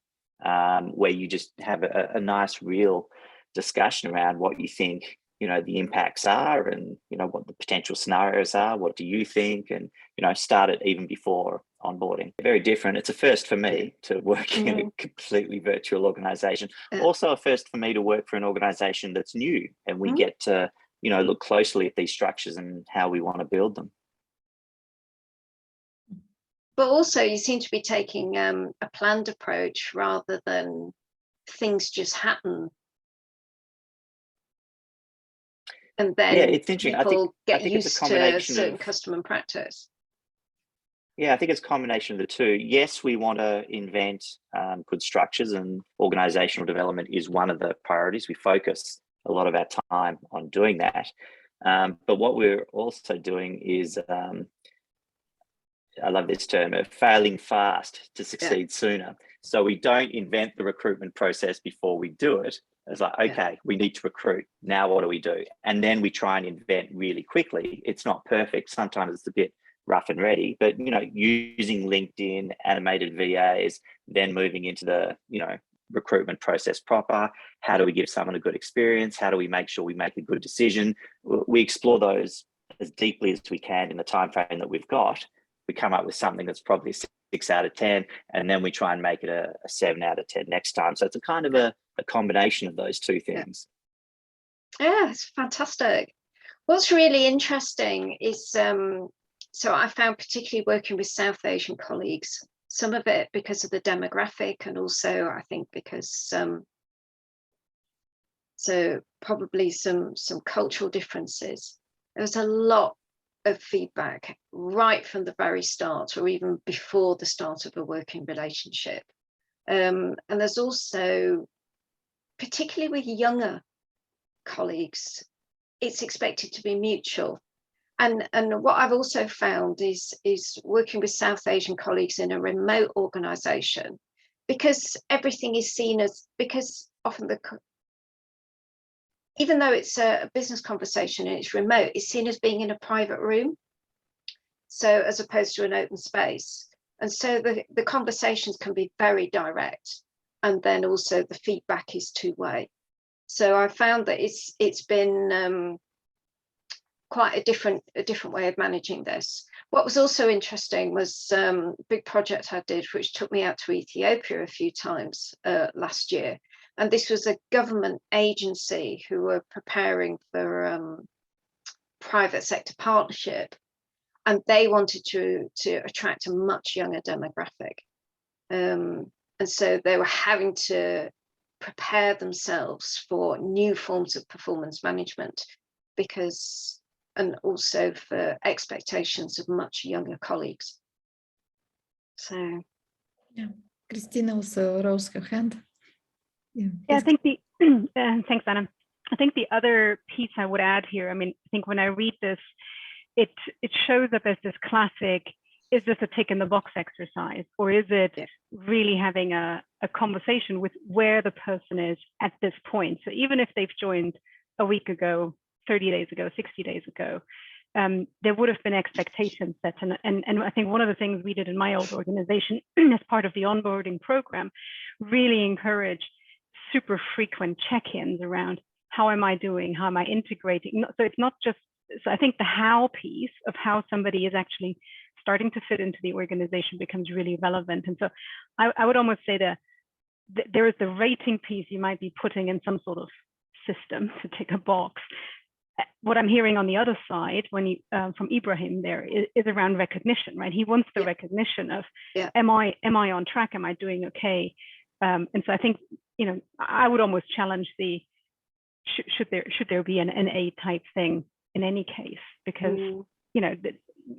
where you just have a nice real discussion around what you think, you know, the impacts are, and, you know, what the potential scenarios are. What do you think? And, you know, start it even before onboarding. Very different. It's a first for me to work in a completely virtual organization. Also a first for me to work for an organization that's new, and we get to, you know, look closely at these structures and how we want to build them. But also you seem to be taking a planned approach rather than things just happen. And then it's interesting. people get used it's a combination to certain custom and practice. Yeah, I think it's a combination of the two. Yes, we want to invent good structures, and organizational development is one of the priorities. We focus a lot of our time on doing that. But what we're also doing is, I love this term, of failing fast to succeed sooner. So we don't invent the recruitment process before we do it. It's like, okay, we need to recruit. Now what do we do? And then we try and invent really quickly. It's not perfect. Sometimes it's a bit rough and ready, but, you know, using LinkedIn, animated VAs, then moving into the, you know, recruitment process proper. How do we give someone a good experience? How do we make sure we make a good decision? We explore those as deeply as we can in the time frame that we've got. We come up with something that's probably 6 out of 10, and then we try and make it a 7 out of 10 next time. So it's a kind of a combination of those two things. Yeah, it's fantastic. What's really interesting is, so I found particularly working with South Asian colleagues, some of it because of the demographic, and also I think because so probably some cultural differences. There was a lot of feedback right from the very start, or even before the start of a working relationship. And there's also, particularly with younger colleagues, it's expected to be mutual. And what I've also found is working with South Asian colleagues in a remote organization, because everything is seen as, because often even though it's a business conversation and it's remote, it's seen as being in a private room. So as opposed to an open space. And so the conversations can be very direct. And then also the feedback is two-way. So I found that it's been quite a different way of managing this. What was also interesting was a big project I did, which took me out to Ethiopia a few times last year. And this was a government agency who were preparing for private sector partnership. And they wanted to attract a much younger demographic. And so they were having to prepare themselves for new forms of performance management, because, and also for expectations of much younger colleagues. So Yeah, Christina also rose her hand. Yeah, I think the thanks, Anna. I think the other piece I would add here, I mean, I think when I read this, it shows up as this classic, is this a tick in the box exercise, or is it really having a conversation with where the person is at this point? So even if they've joined a week ago, 30 days ago, 60 days ago, there would have been expectations set. And I think one of the things we did in my old organization as part of the onboarding program, really encourage super frequent check-ins around how am I doing, how am I integrating? So it's not just, so I think the how piece of how somebody is actually starting to fit into the organization becomes really relevant. And so I would almost say that there is the rating piece you might be putting in some sort of system to tick a box. What I'm hearing on the other side, when you, from Ibrahim there, is around recognition, right? He wants the recognition of, am I on track? Am I doing okay? And so I think, you know, I would almost challenge the, should there be an A type thing in any case? Because, you know,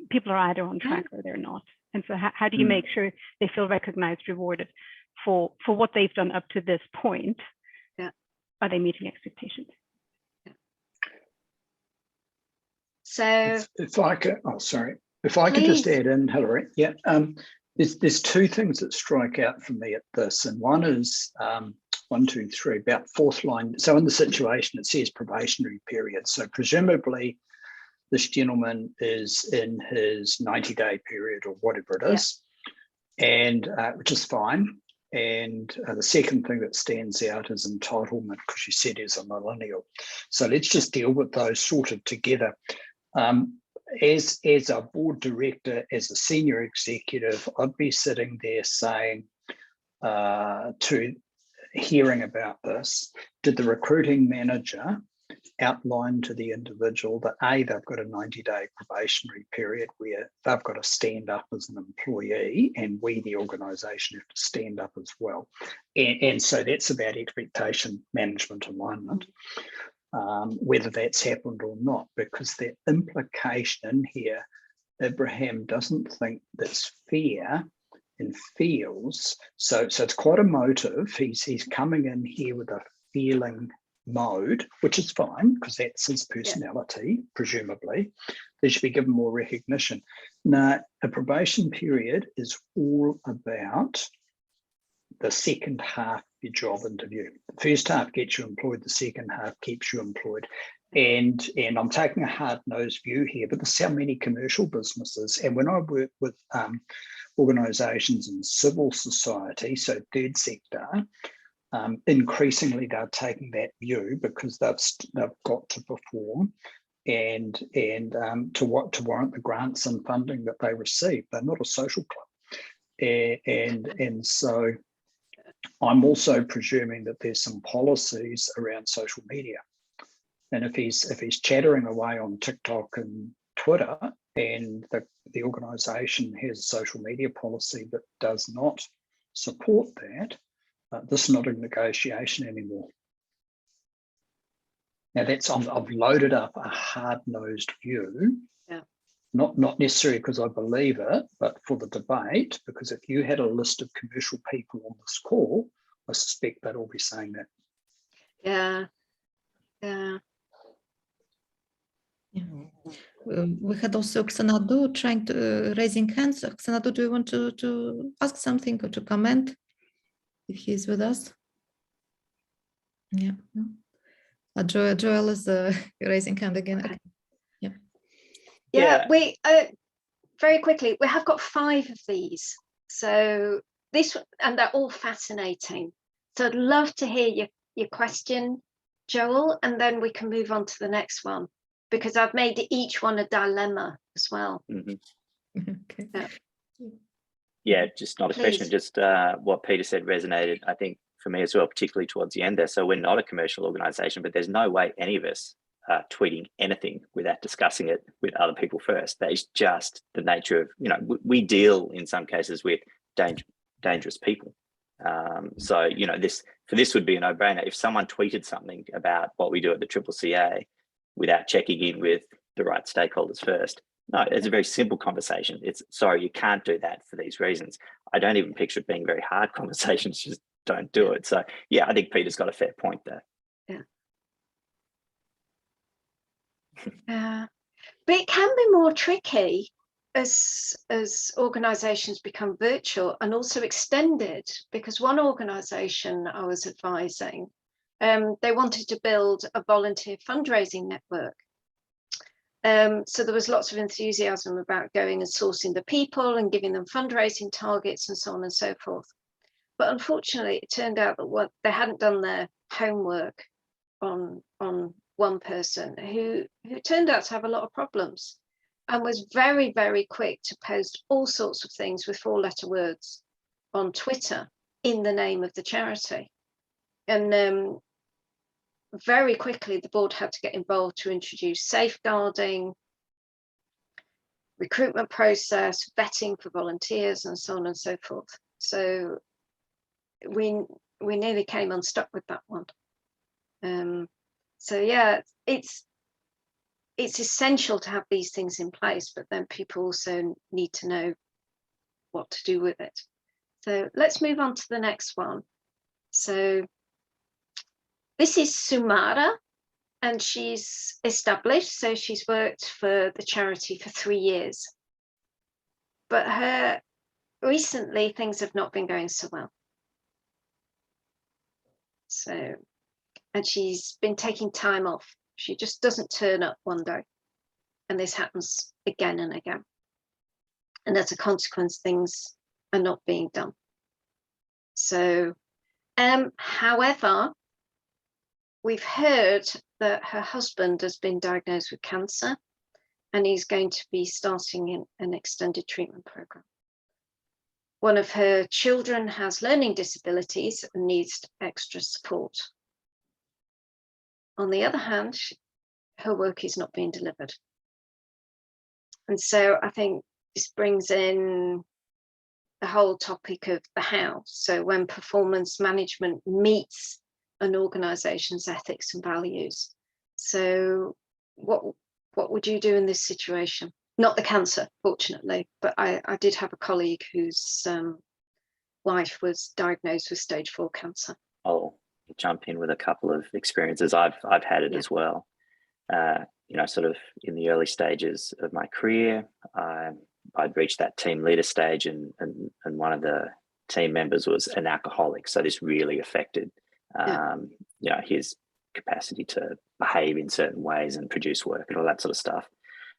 people are either on track or they're not. And so how do you make sure they feel recognized, rewarded for what they've done up to this point? Are they meeting expectations? So if I could, if I could just add in, Hilary, there's two things that strike out for me at this, and one is 1, 2, 3, about fourth line. So in the situation, it says probationary period. So presumably this gentleman is in his 90-day period or whatever it is, and which is fine. And the second thing that stands out is entitlement, because you said he's a millennial. So let's just deal with those sort of together. As a board director, as a senior executive, I'd be sitting there saying to hearing about this, did the recruiting manager outline to the individual that A, they've got a 90-day probationary period where they've got to stand up as an employee, and we, the organisation, have to stand up as well. And so that's about expectation management alignment. Whether that's happened or not, because the implication in here, Ibrahim doesn't think that's fair and feels, so it's quite emotive. He's coming in here with a feeling mode, which is fine, because that's his personality, presumably. They should be given more recognition. Now, a probation period is all about the second half of your job interview. The first half gets you employed, the second half keeps you employed. And I'm taking a hard-nosed view here, but this is how many commercial businesses, and when I work with organisations in civil society, so third sector, increasingly they're taking that view because they've got to perform and to warrant the grants and funding that they receive. They're not a social club. And so I'm also presuming that there's some policies around social media. And if he's chattering away on TikTok and Twitter, and the organisation has a social media policy that does not support that, this is not a negotiation anymore. Now I've loaded up a hard-nosed view, not necessarily because I believe it, but for the debate, because if you had a list of commercial people on this call, I suspect they'd all be saying that. Yeah. We had also Xanadu trying to raising hands. Xanadu, do you want to ask something or to comment if he's with us? Yeah. Joel is raising hand again. Okay. We very quickly, we have got 5 of these. So and they're all fascinating. So I'd love to hear your question, Joel, and then we can move on to the next one, because I've made each one a dilemma as well. Okay. Yeah, just not a question, just what Peter said resonated, I think, for me as well, particularly towards the end there. So we're not a commercial organisation, but there's no way any of us are tweeting anything without discussing it with other people first. That is just the nature of, we deal in some cases with dangerous people. So, this would be a no-brainer. If someone tweeted something about what we do at the CCCA without checking in with the right stakeholders first, No, it's a very simple conversation. It's sorry, you can't do that for these reasons. I don't even picture it being very hard conversations, just don't do it. So yeah, I think Peter's got a fair point there. Yeah. But it can be more tricky as organisations become virtual and also extended, because one organisation I was advising, they wanted to build a volunteer fundraising network. So there was lots of enthusiasm about going and sourcing the people and giving them fundraising targets and so on and so forth. But unfortunately, it turned out that they hadn't done their homework on one person who turned out to have a lot of problems and was very, very quick to post all sorts of things with 4-letter words on Twitter in the name of the charity. And very quickly, the board had to get involved to introduce safeguarding, recruitment process, vetting for volunteers, and so on and so forth. So we nearly came unstuck with that one. So yeah, it's essential to have these things in place, but then people also need to know what to do with it. So let's move on to the next one. So this is Sumara, and she's established, so she's worked for the charity for 3 years. But recently things have not been going so well. So, and she's been taking time off. She just doesn't turn up one day. And this happens again and again. And as a consequence, things are not being done. So, however, we've heard that her husband has been diagnosed with cancer and he's going to be starting an extended treatment program. One of her children has learning disabilities and needs extra support. On the other hand, her work is not being delivered. And so I think this brings in the whole topic of the how. So when performance management meets an organization's ethics and values. So what would you do in this situation? Not the cancer, fortunately, but I did have a colleague whose wife was diagnosed with stage 4 cancer. I'll jump in with a couple of experiences. I've had it as well. You know, sort of in the early stages of my career, I'd reached that team leader stage, and one of the team members was an alcoholic. So this really affected, you know, his capacity to behave in certain ways and produce work and all that sort of stuff.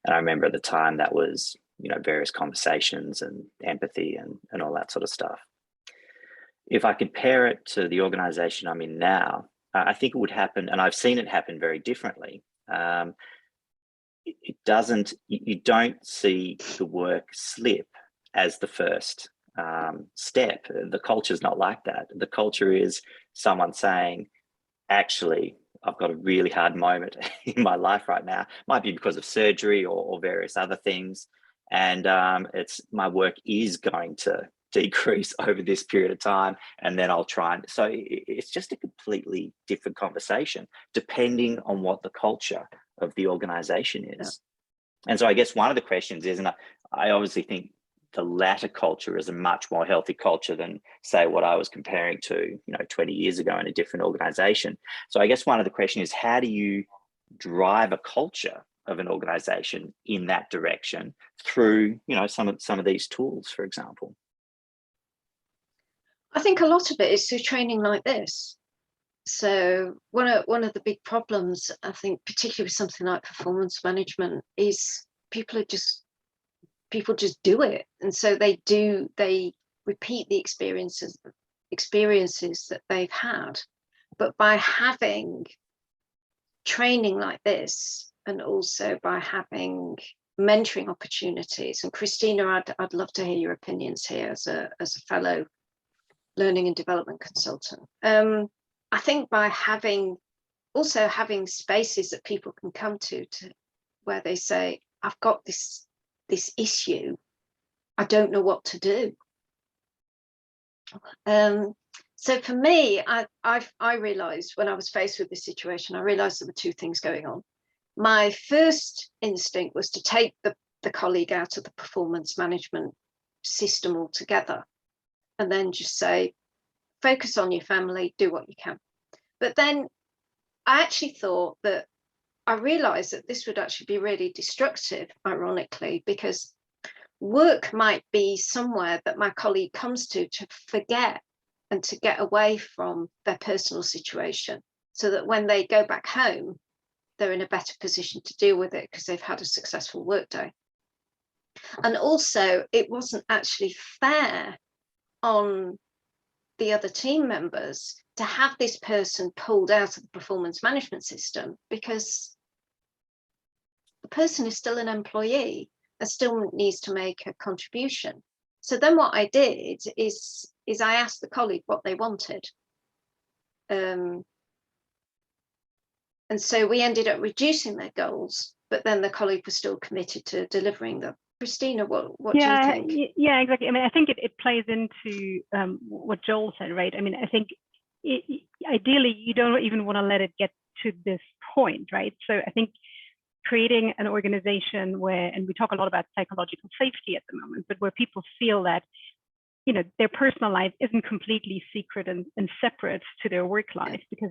And I remember at the time that was, you know, various conversations and empathy and all that sort of stuff. If I compare it to the organization I'm in now, I think it would happen, and I've seen it happen very differently. It doesn't, you don't see the work slip as the first step. The culture is not like that. The culture is someone saying, actually, I've got a really hard moment in my life right now. Might be because of surgery or various other things. And it's my work is going to decrease over this period of time, and then I'll try. And so it's just a completely different conversation depending on what the culture of the organization is. And so I guess one of the questions is, and I obviously think the latter culture is a much more healthy culture than, say, what I was comparing to, you know, 20 years ago in a different organization. So I guess one of the questions is, how do you drive a culture of an organization in that direction through, you know, some of these tools, for example? I think a lot of it is through training like this. So one of the big problems, I think, particularly with something like performance management, is people just do it, and so they repeat the experiences that they've had. But by having training like this, and also by having mentoring opportunities, and Christina, I'd love to hear your opinions here as a fellow learning and development consultant. I think by having spaces that people can come to where they say, I've got this issue, I don't know what to do. So for me, I realized when I was faced with this situation, I realized there were two things going on. My first instinct was to take the colleague out of the performance management system altogether, and then just say, focus on your family, do what you can. But then I actually thought that I realized that this would actually be really destructive, ironically, because work might be somewhere that my colleague comes to forget and to get away from their personal situation, so that when they go back home, they're in a better position to deal with it because they've had a successful workday. And also, it wasn't actually fair on the other team members to have this person pulled out of the performance management system, because the person is still an employee and still needs to make a contribution. So then what I did is I asked the colleague what they wanted. And so we ended up reducing their goals, but then the colleague was still committed to delivering them. Christina, what do you think? Yeah, exactly. I mean, I think it plays into what Joel said, right? I mean, I think ideally you don't even want to let it get to this point, right? So I think creating an organization where, and we talk a lot about psychological safety at the moment, but where people feel that, you know, their personal life isn't completely secret and separate to their work life, because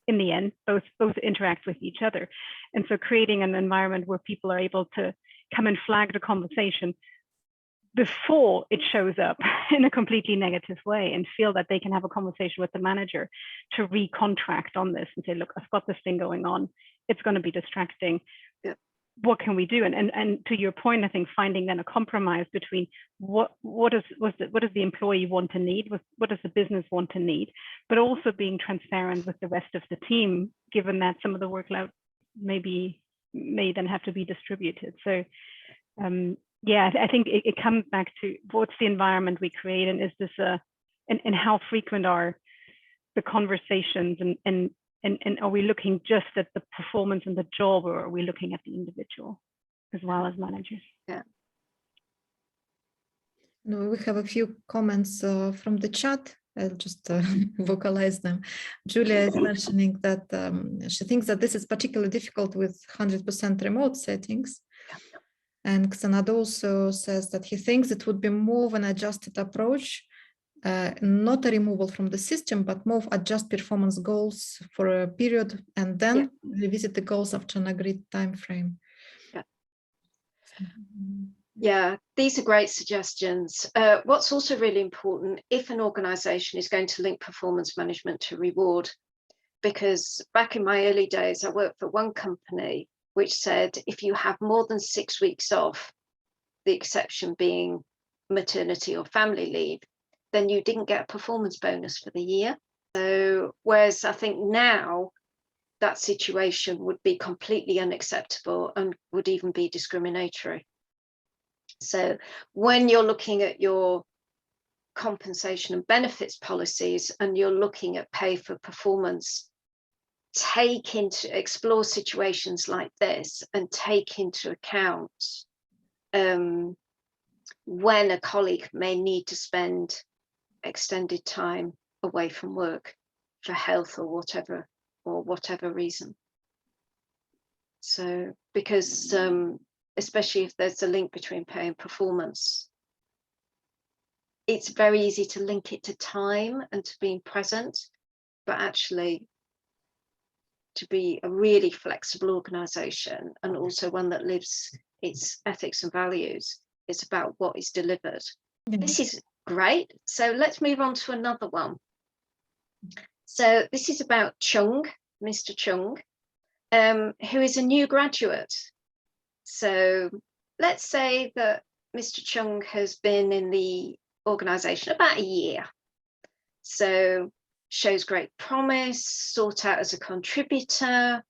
in the end, both interact with each other. And so creating an environment where people are able to come and flag the conversation before it shows up in a completely negative way, and feel that they can have a conversation with the manager to recontract on this and say, look, I've got this thing going on. It's going to be distracting. Yeah. What can we do? And to your point, I think finding then a compromise between what does the employee want to need, what does the business want to need, but also being transparent with the rest of the team, given that some of the workload may then have to be distributed. So yeah, I think it comes back to what's the environment we create, and is this and how frequent are the conversations, and are we looking just at the performance and the job, or are we looking at the individual as well as managers? Yeah. No, we have a few comments from the chat. I'll just vocalize them. Julia is mentioning that she thinks that this is particularly difficult with 100% remote settings. And Xanadu also says that he thinks it would be more of an adjusted approach, not a removal from the system, but more adjust performance goals for a period and then revisit the goals after an agreed time frame. Yeah. Yeah, these are great suggestions. What's also really important, if an organization is going to link performance management to reward, because back in my early days, I worked for one company which said, if you have more than 6 weeks off, the exception being maternity or family leave, then you didn't get a performance bonus for the year. So, whereas I think now that situation would be completely unacceptable and would even be discriminatory. So when you're looking at your compensation and benefits policies, and you're looking at pay for performance, explore situations like this and take into account when a colleague may need to spend extended time away from work for health or whatever reason. So, because especially if there's a link between pay and performance, it's very easy to link it to time and to being present, but actually to be a really flexible organization, and also one that lives its ethics and values, it's about what is delivered. This is great. So let's move on to another one. So this is about Chung, Mr. Chung, who is a new graduate. So let's say that Mr. Chung has been in the organization about a year. So shows great promise, sought out as a contributor,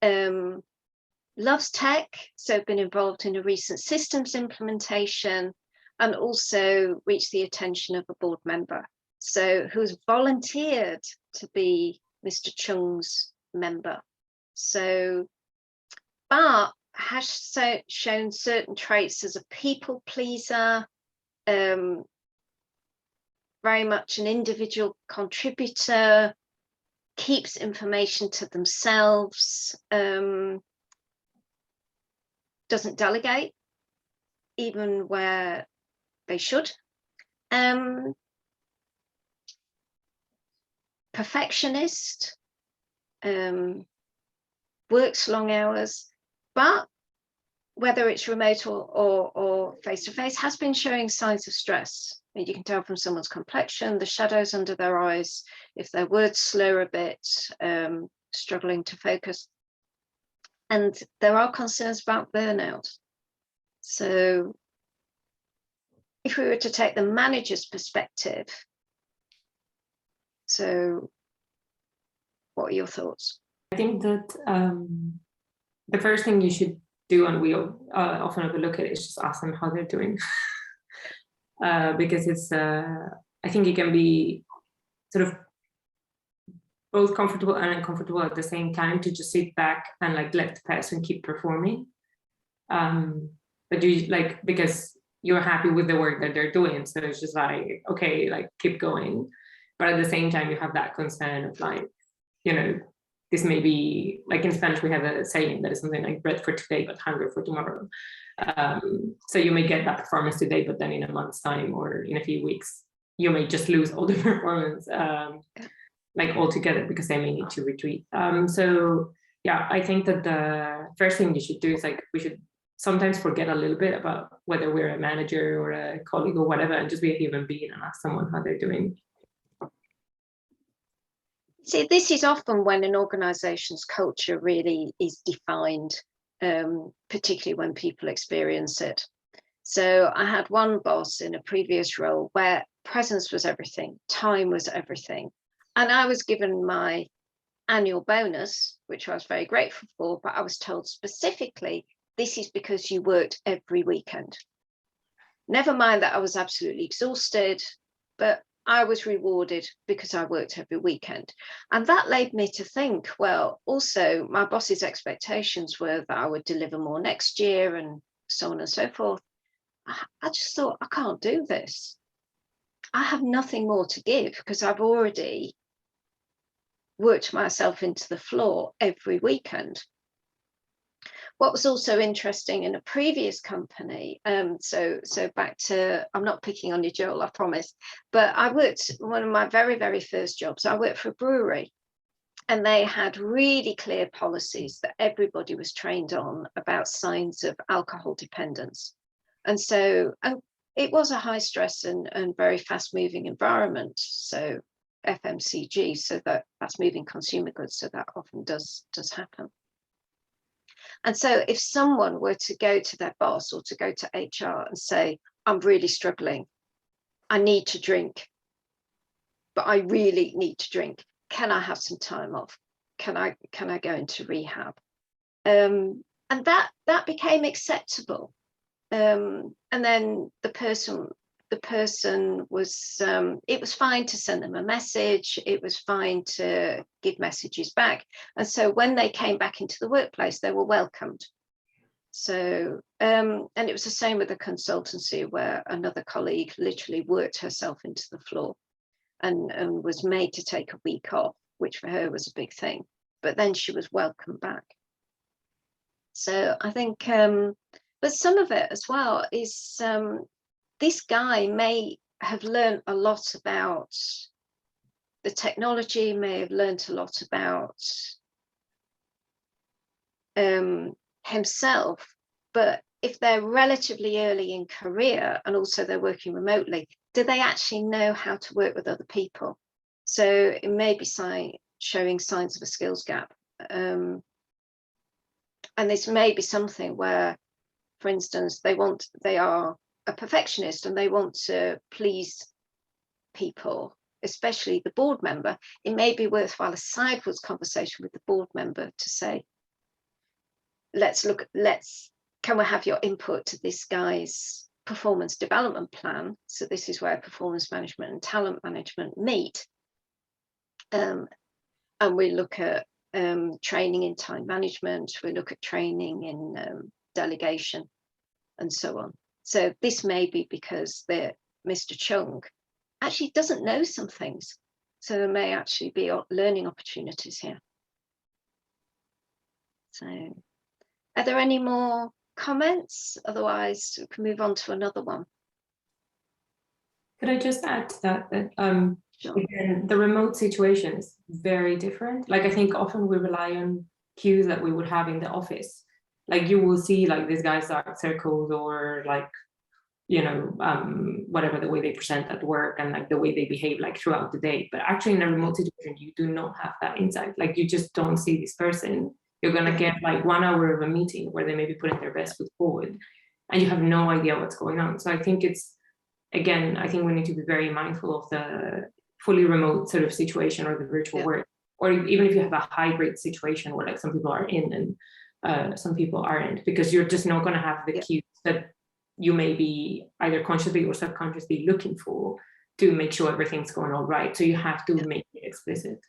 loves tech, so been involved in a recent systems implementation, and also reached the attention of a board member. So who's volunteered to be Mr. Chung's member. So, but has shown certain traits as a people pleaser, very much an individual contributor, keeps information to themselves, doesn't delegate, even where they should. Perfectionist, works long hours, but whether it's remote or face-to-face, has been showing signs of stress. You can tell from someone's complexion, the shadows under their eyes, if their words slur a bit, struggling to focus. And there are concerns about burnout. So if we were to take the manager's perspective, so what are your thoughts? I think that the first thing you should do, and we often overlook it, is just ask them how they're doing. Because it's, I think it can be sort of both comfortable and uncomfortable at the same time to just sit back and like let the person keep performing. But you like, because you're happy with the work that they're doing. So it's just like, okay, like keep going. But at the same time, you have that concern of like, you know, this may be, like in Spanish, we have a saying that is something like bread for today, but hunger for tomorrow. So you may get that performance today, but then in a month's time or in a few weeks, you may just lose all the performance like altogether because they may need to retreat. So yeah, I think that the first thing you should do is like, we should sometimes forget a little bit about whether we're a manager or a colleague or whatever, and just be a human being and ask someone how they're doing. See, this is often when an organization's culture really is defined, particularly when people experience it. So I had one boss in a previous role where presence was everything, time was everything. And I was given my annual bonus, which I was very grateful for, but I was told specifically, this is because you worked every weekend. Never mind that I was absolutely exhausted, but I was rewarded because I worked every weekend. And that led me to think, well, also my boss's expectations were that I would deliver more next year and so on and so forth. I just thought, I can't do this. I have nothing more to give because I've already worked myself into the floor every weekend. What was also interesting in a previous company, so back to, I'm not picking on you, Joel, I promise, but I worked, one of my very, very first jobs, I worked for a brewery, and they had really clear policies that everybody was trained on about signs of alcohol dependence. And so it was a high stress and very fast moving environment. So FMCG, so that fast moving consumer goods, so that often does happen. And so if someone were to go to their boss or to go to HR and say, I'm really struggling, I need to drink, but I really need to drink. Can I have some time off? Can I go into rehab? And that became acceptable. And then the person was, it was fine to send them a message. It was fine to give messages back. And so when they came back into the workplace, they were welcomed. So, and it was the same with the consultancy, where another colleague literally worked herself into the floor and was made to take a week off, which for her was a big thing. But then she was welcomed back. So I think, but some of it as well is, this guy may have learned a lot about the technology, may have learned a lot about himself, but if they're relatively early in career and also they're working remotely, do they actually know how to work with other people? So it may be showing signs of a skills gap. And this may be something where, for instance, they are a perfectionist and they want to please people, especially the board member. It may be worthwhile a sideways conversation with the board member to say, can we have your input to this guy's performance development plan? So this is where performance management and talent management meet. And we look at training in time management, we look at training in delegation and so on. So this may be because Mr. Chung actually doesn't know some things. So there may actually be learning opportunities here. So are there any more comments? Otherwise, we can move on to another one. Could I just add to that, Sure. again, the remote situation is very different. Like, I think often we rely on cues that we would have in the office. Like, you will see like these guys dark circles, or like, you know, whatever the way they present at work, and like the way they behave like throughout the day. But actually in a remote situation, you do not have that insight. Like, you just don't see this person. You're gonna get like 1 hour of a meeting where they may be putting their best foot forward, and you have no idea what's going on. So I think it's, again, I think we need to be very mindful of the fully remote sort of situation, or the virtual work, or even if you have a hybrid situation where like some people are in and some people aren't, because you're just not going to have the cues that you may be either consciously or subconsciously looking for to make sure everything's going all right. So you have to make it explicit.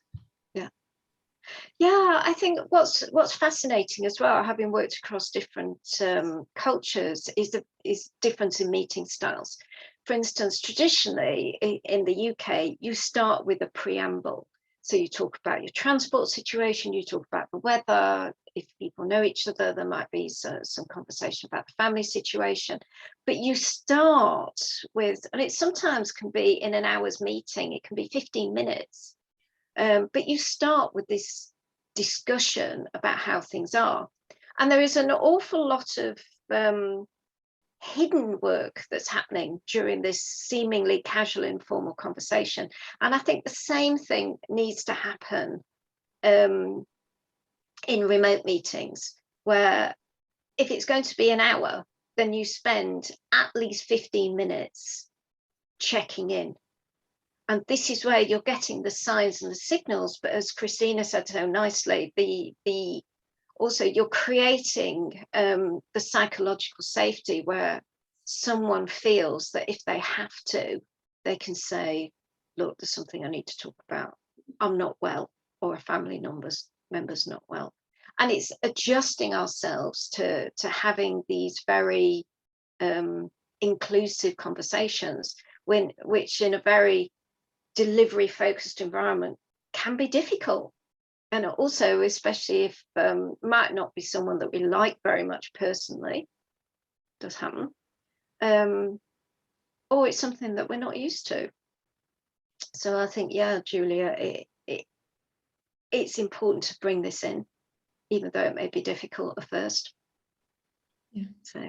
Yeah, I think what's fascinating as well, having worked across different cultures, is difference in meeting styles. For instance, traditionally in the UK, you start with a preamble. So you talk about your transport situation, you talk about the weather. If people know each other, there might be some conversation about the family situation. But you start with, and it sometimes can be in an hour's meeting, it can be 15 minutes. But you start with this discussion about how things are. And there is an awful lot of hidden work that's happening during this seemingly casual, informal conversation. And I think the same thing needs to happen in remote meetings, where if it's going to be an hour, then you spend at least 15 minutes checking in. And this is where you're getting the signs and the signals. But as Christina said so nicely, also you're creating the psychological safety where someone feels that if they have to, they can say, look, there's something I need to talk about. I'm not well, or a family member's not well. And it's adjusting ourselves to having these very inclusive conversations, which in a very delivery focused environment can be difficult. And also, especially if might not be someone that we like very much personally, does happen, or it's something that we're not used to. So I think, yeah, Julia, it's important to bring this in, even though it may be difficult at first. Yeah. So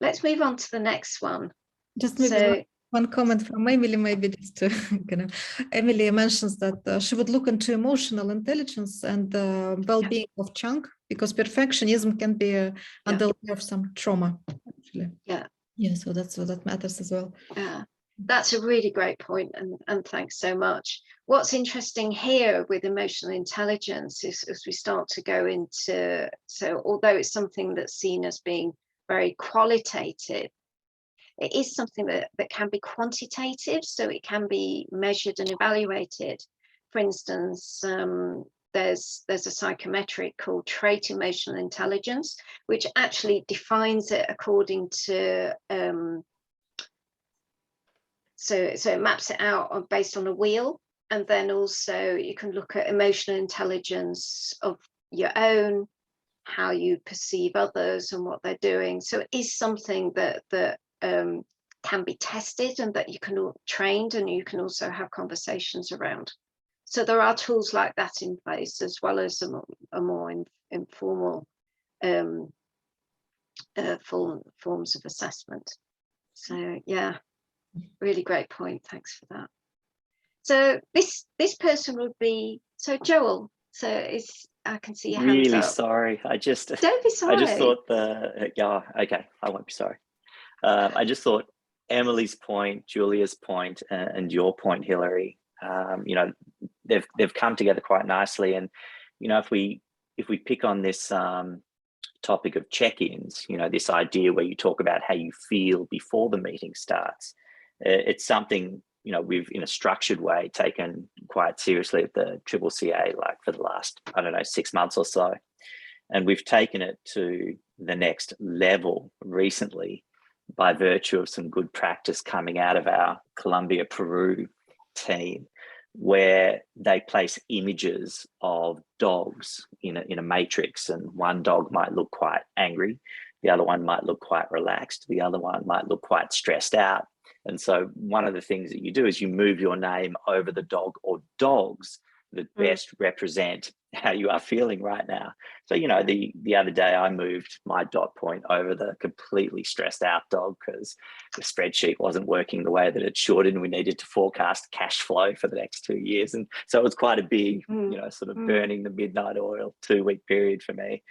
let's move on to the next one. Just maybe one comment from Emily, maybe just to Emily mentions that she would look into emotional intelligence and well-being of chunk, because perfectionism can be underlying of some trauma, actually. Yeah, so that matters as well. Yeah, that's a really great point, and thanks so much. What's interesting here with emotional intelligence is as we start to go into, so although it's something that's seen as being very qualitative, it is something that can be quantitative, so it can be measured and evaluated. For instance, there's a psychometric called trait emotional intelligence, which actually defines it according to, so it maps it out based on a wheel. And then also you can look at emotional intelligence of your own, how you perceive others and what they're doing. So it is something that can be tested and that you can trained, and you can also have conversations around. So there are tools like that in place, as well as a more informal forms of assessment. So yeah, really great point. Thanks for that. So this person would be, so Joel. So I can see your hands really up. Sorry. Don't be sorry. I just thought okay, I won't be sorry. I just thought Emily's point, Julia's point, and your point, Hilary, you know, they've come together quite nicely. And, you know, if we pick on this topic of check-ins, you know, this idea where you talk about how you feel before the meeting starts, it's something, you know, we've in a structured way taken quite seriously at the CCCA, like for the last, I don't know, 6 months or so. And we've taken it to the next level recently by virtue of some good practice coming out of our Colombia, Peru team, where they place images of dogs in a matrix, and one dog might look quite angry The other one might look quite relaxed. The other one might look quite stressed out. And so one of the things that you do is you move your name over the dog or dogs that best represent how you are feeling right now. So, you know, the other day I moved my dot point over the completely stressed out dog because the spreadsheet wasn't working the way that it should, and we needed to forecast cash flow for the next 2 years. And so it was quite a big, you know, sort of burning the midnight oil 2-week period for me.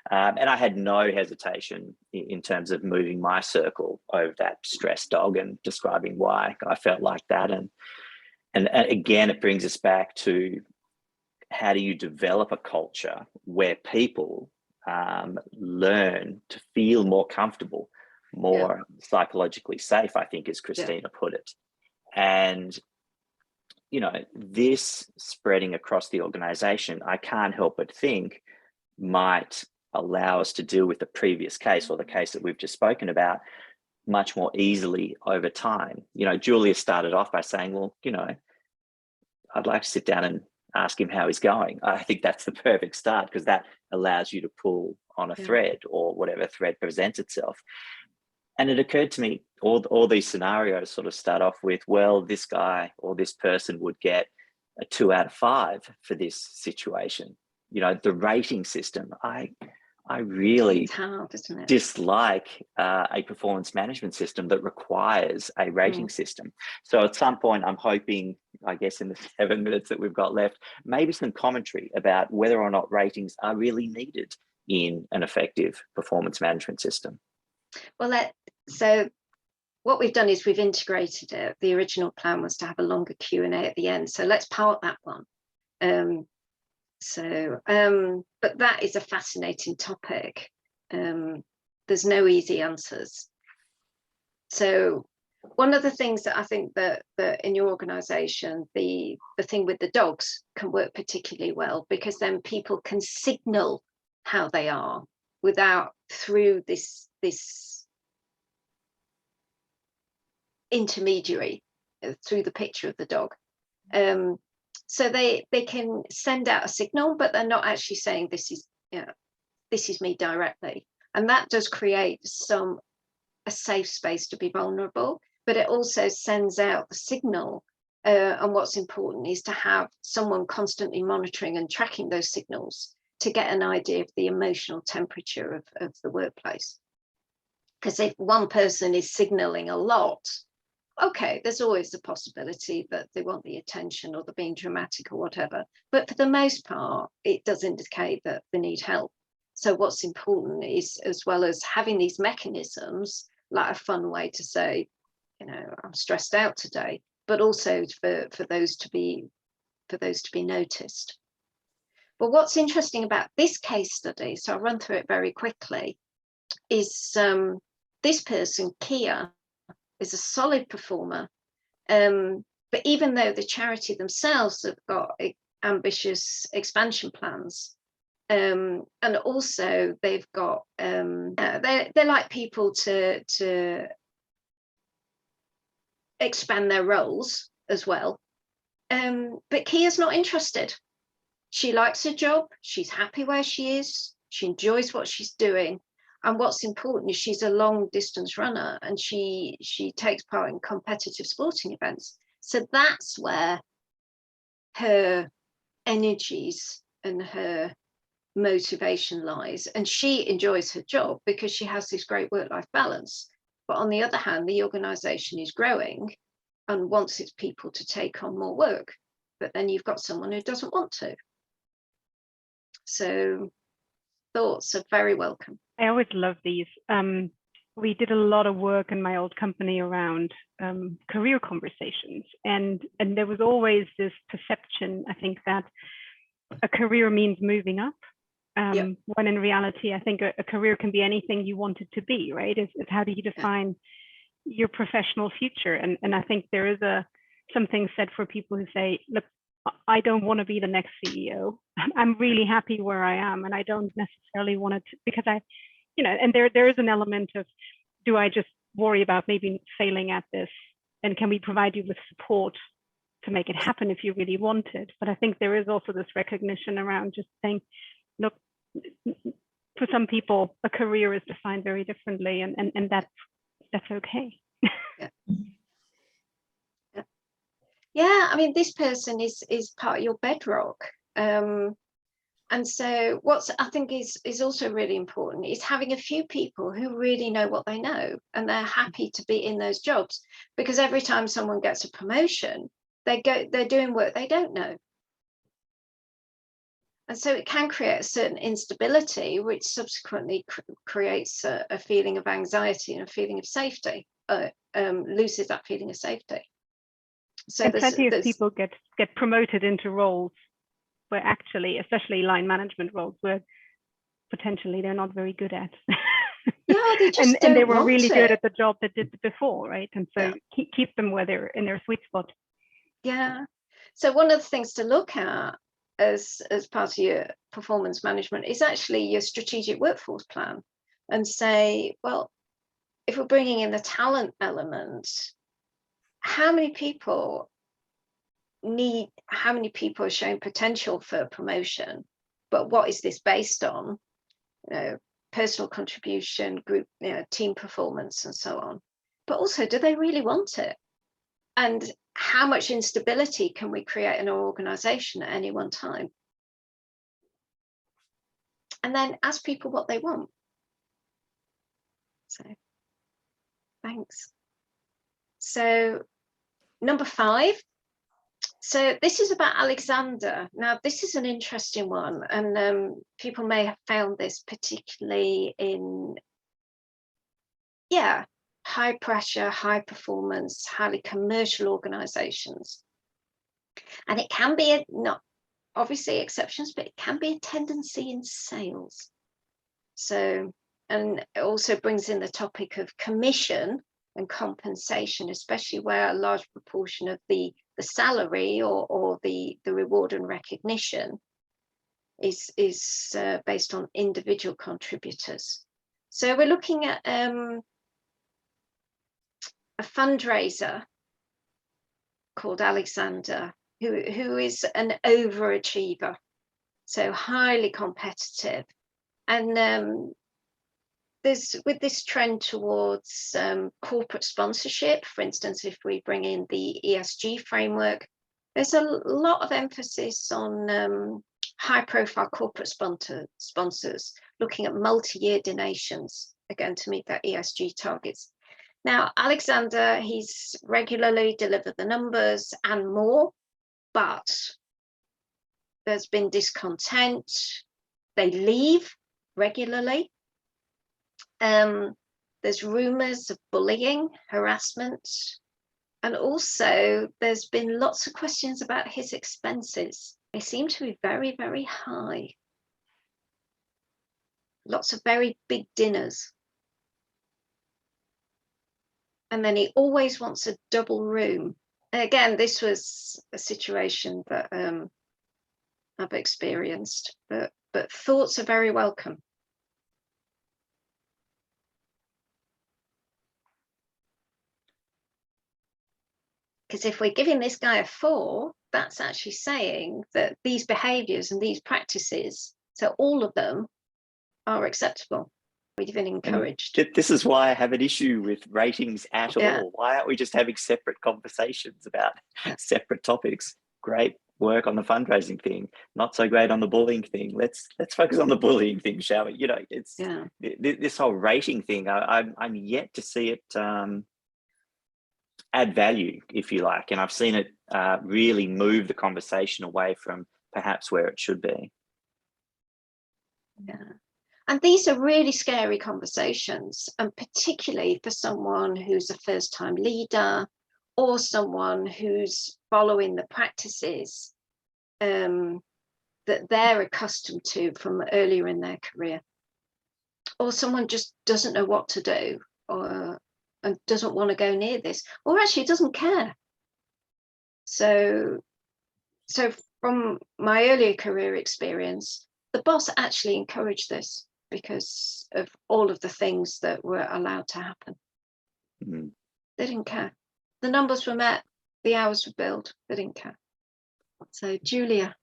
And I had no hesitation in terms of moving my circle over that stressed dog and describing why I felt like that. And again, it brings us back to, how do you develop a culture where people learn to feel more comfortable, more psychologically safe, I think, as Christina put it. And, you know, this spreading across the organization, I can't help but think might allow us to deal with the previous case, or the case that we've just spoken about, much more easily over time. You know, Julia started off by saying, well, you know, I'd like to sit down and ask him how he's going. I think that's the perfect start, because that allows you to pull on a thread, or whatever thread presents itself. And it occurred to me, all these scenarios sort of start off with, well, this guy or this person would get a 2 out of 5 for this situation. You know, the rating system, I really dislike a performance management system that requires a rating system. So at some point, I'm hoping, I guess in the 7 minutes that we've got left, maybe some commentary about whether or not ratings are really needed in an effective performance management system. Well, so what we've done is we've integrated it. The original plan was to have a longer Q&A at the end. So let's park that one. But that is a fascinating topic. There's no easy answers. So one of the things that I think that in your organization, the thing with the dogs can work particularly well, because then people can signal how they are without through this intermediary through the picture of the dog. So they can send out a signal, but they're not actually saying this is me directly. And that does create a safe space to be vulnerable, but it also sends out the signal. And what's important is to have someone constantly monitoring and tracking those signals to get an idea of the emotional temperature of the workplace. Because if one person is signaling a lot, okay, there's always the possibility that they want the attention or they're being dramatic or whatever. But for the most part, it does indicate that they need help. So what's important is, as well as having these mechanisms, like a fun way to say, you know, I'm stressed out today, but also for those to be noticed. But what's interesting about this case study, so I'll run through it very quickly, is this person, Kia, is a solid performer, but even though the charity themselves have got ambitious expansion plans, and also they've got they like people to expand their roles as well, but Kia's not interested. She likes her job, she's happy where she is, she enjoys what she's doing. And what's important is she's a long distance runner, and she takes part in competitive sporting events. So that's where her energies and her motivation lies. And she enjoys her job because she has this great work-life balance. But on the other hand, the organization is growing and wants its people to take on more work. But then you've got someone who doesn't want to. So thoughts are very welcome. I always love these. We did a lot of work in my old company around career conversations, and there was always this perception, I think, that a career means moving up, when in reality, I think a career can be anything you want it to be, right? It's how do you define your professional future? And I think there is something said for people who say, look, I don't want to be the next CEO. I'm really happy where I am, and I don't necessarily want it to, because and there is an element of, do I just worry about maybe failing at this, and can we provide you with support to make it happen if you really want it? But I think there is also this recognition around just saying, look, for some people, a career is defined very differently, and that's okay. Yeah, I mean, this person is part of your bedrock. And so what's I think is also really important is having a few people who really know what they know, and they're happy to be in those jobs, because every time someone gets a promotion, they're doing work they don't know. And so it can create a certain instability, which subsequently creates a feeling of anxiety and a feeling of safety, loses that feeling of safety. So and plenty of people get promoted into roles where actually, especially line management roles, where potentially they're not very good at. Yeah, they just and they were want really it. good at the job they did before, right? And so Yeah. keep them where they're in their sweet spot. Yeah. So one of the things to look at as part of your performance management is actually your strategic workforce plan, and say, well, if we're bringing in the talent element, how many people are showing potential for promotion, but what is this based on? You know, personal contribution, group, team performance, and so on. But also, do they really want it? And how much instability can we create in our organization at any one time? And then ask people what they want. So, thanks. So, number 5. So this is about Alexander. Now, this is an interesting one, and people may have found this particularly in, high pressure, high performance, highly commercial organizations. And it can be, not obviously exceptions, but it can be a tendency in sales. So, and it also brings in the topic of commission and compensation, especially where a large proportion of the salary or the reward and recognition is based on individual contributors. So we're looking at a fundraiser called Alexander, who is an overachiever, so highly competitive. And there's, with this trend towards corporate sponsorship, for instance, if we bring in the ESG framework, there's a lot of emphasis on high profile corporate sponsors looking at multi-year donations, again, to meet their ESG targets. Now, Alexander, he's regularly delivered the numbers and more, but there's been discontent. They leave regularly. There's rumours of bullying, harassment, and also there's been lots of questions about his expenses. They seem to be very, very high. Lots of very big dinners. And then he always wants a double room. And again, this was a situation that I've experienced, but thoughts are very welcome. Because if we're giving this guy a 4, that's actually saying that these behaviours and these practices, so all of them, are acceptable, or even encouraged. And this is why I have an issue with ratings at all. Why aren't we just having separate conversations about separate topics? Great work on the fundraising thing, not so great on the bullying thing. Let's focus on the bullying thing, shall we? It's this whole rating thing. I'm yet to see it add value, if you like, and I've seen it really move the conversation away from perhaps where it should be. Yeah. And these are really scary conversations, and particularly for someone who's a first-time leader or someone who's following the practices that they're accustomed to from earlier in their career, or someone just doesn't know what to do, and doesn't want to go near this, or actually doesn't care. So from my earlier career experience, the boss actually encouraged this because of all of the things that were allowed to happen. Mm-hmm. They didn't care. The numbers were met, the hours were billed, they didn't care. So Julia.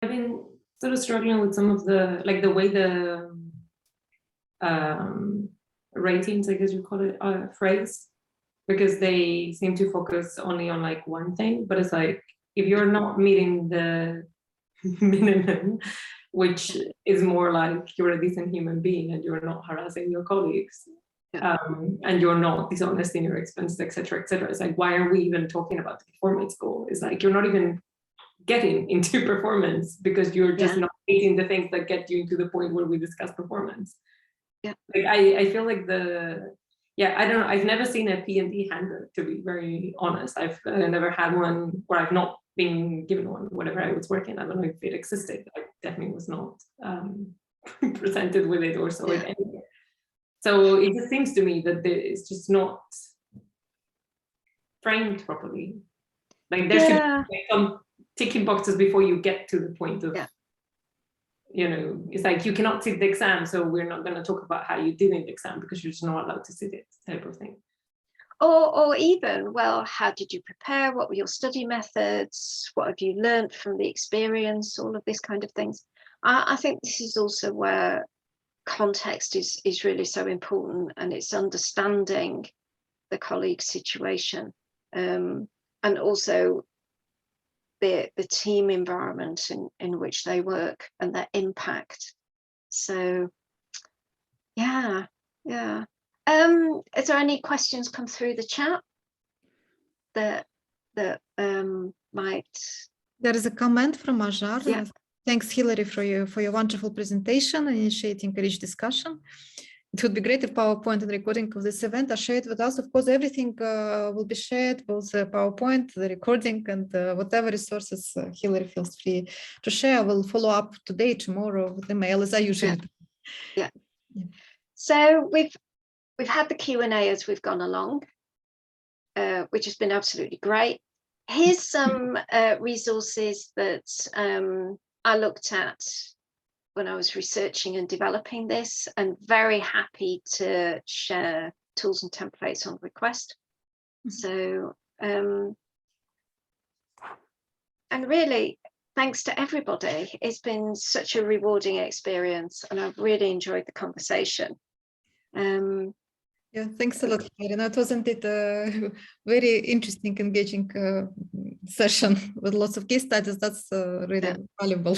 I've been sort of struggling with some of the, like the way the ratings, I guess you call it, are phrased, because they seem to focus only on like one thing, but it's like, if you're not meeting the minimum, which is more like you're a decent human being and you're not harassing your colleagues, and you're not dishonest in your expenses, etc., etc. It's like, why are we even talking about the performance goal? It's like you're not even getting into performance because you're just not meeting the things that get you to the point where we discuss performance. Yeah, like I feel like I don't know. I've never seen a P&D handbook, to be very honest. I've never had one, or I've not been given one. Whatever I was working, I don't know if it existed. I definitely was not presented with it or saw it anywhere. So it just seems to me that it's just not framed properly. Like there should be some ticking boxes before you get to the point of, you know, it's like you cannot sit the exam, so we're not going to talk about how you did in the exam because you're just not allowed to sit it, type of thing. Or even, well, how did you prepare? What were your study methods? What have you learned from the experience? All of this kind of things. I think this is also where context is really so important, and it's understanding the colleague situation, and also the team environment in which they work and their impact. So yeah. Is there any questions come through the chat that might? There is a comment from Ajar. Yeah. Thanks, Hilary, for your wonderful presentation and initiating a rich discussion. It would be great if PowerPoint and recording of this event are shared with us. Of course, everything will be shared, both the PowerPoint, the recording, and whatever resources Hilary feels free to share. I will follow up today, tomorrow with email, as I usually do. Yeah. So we've had the Q&A as we've gone along, which has been absolutely great. Here's some resources that I looked at when I was researching and developing this, and very happy to share tools and templates on request. So, and really, thanks to everybody. It's been such a rewarding experience, and I've really enjoyed the conversation. Yeah, thanks a lot, Hilary. It was indeed a very interesting, engaging session with lots of case studies. That's really valuable.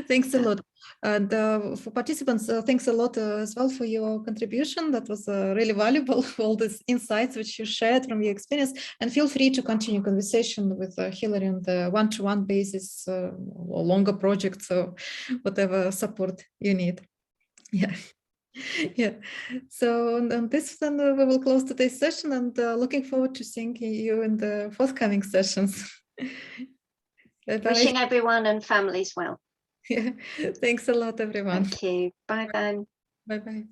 Thanks a lot. And for participants, thanks a lot as well for your contribution. That was really valuable, all these insights which you shared from your experience. And feel free to continue conversation with Hilary on the one-to-one basis or longer projects or whatever support you need. Yeah. Yeah, so on this then we will close today's session, and looking forward to seeing you in the forthcoming sessions. Wishing everyone and families well. Yeah. Thanks a lot, everyone. Thank you. Bye bye. Bye bye.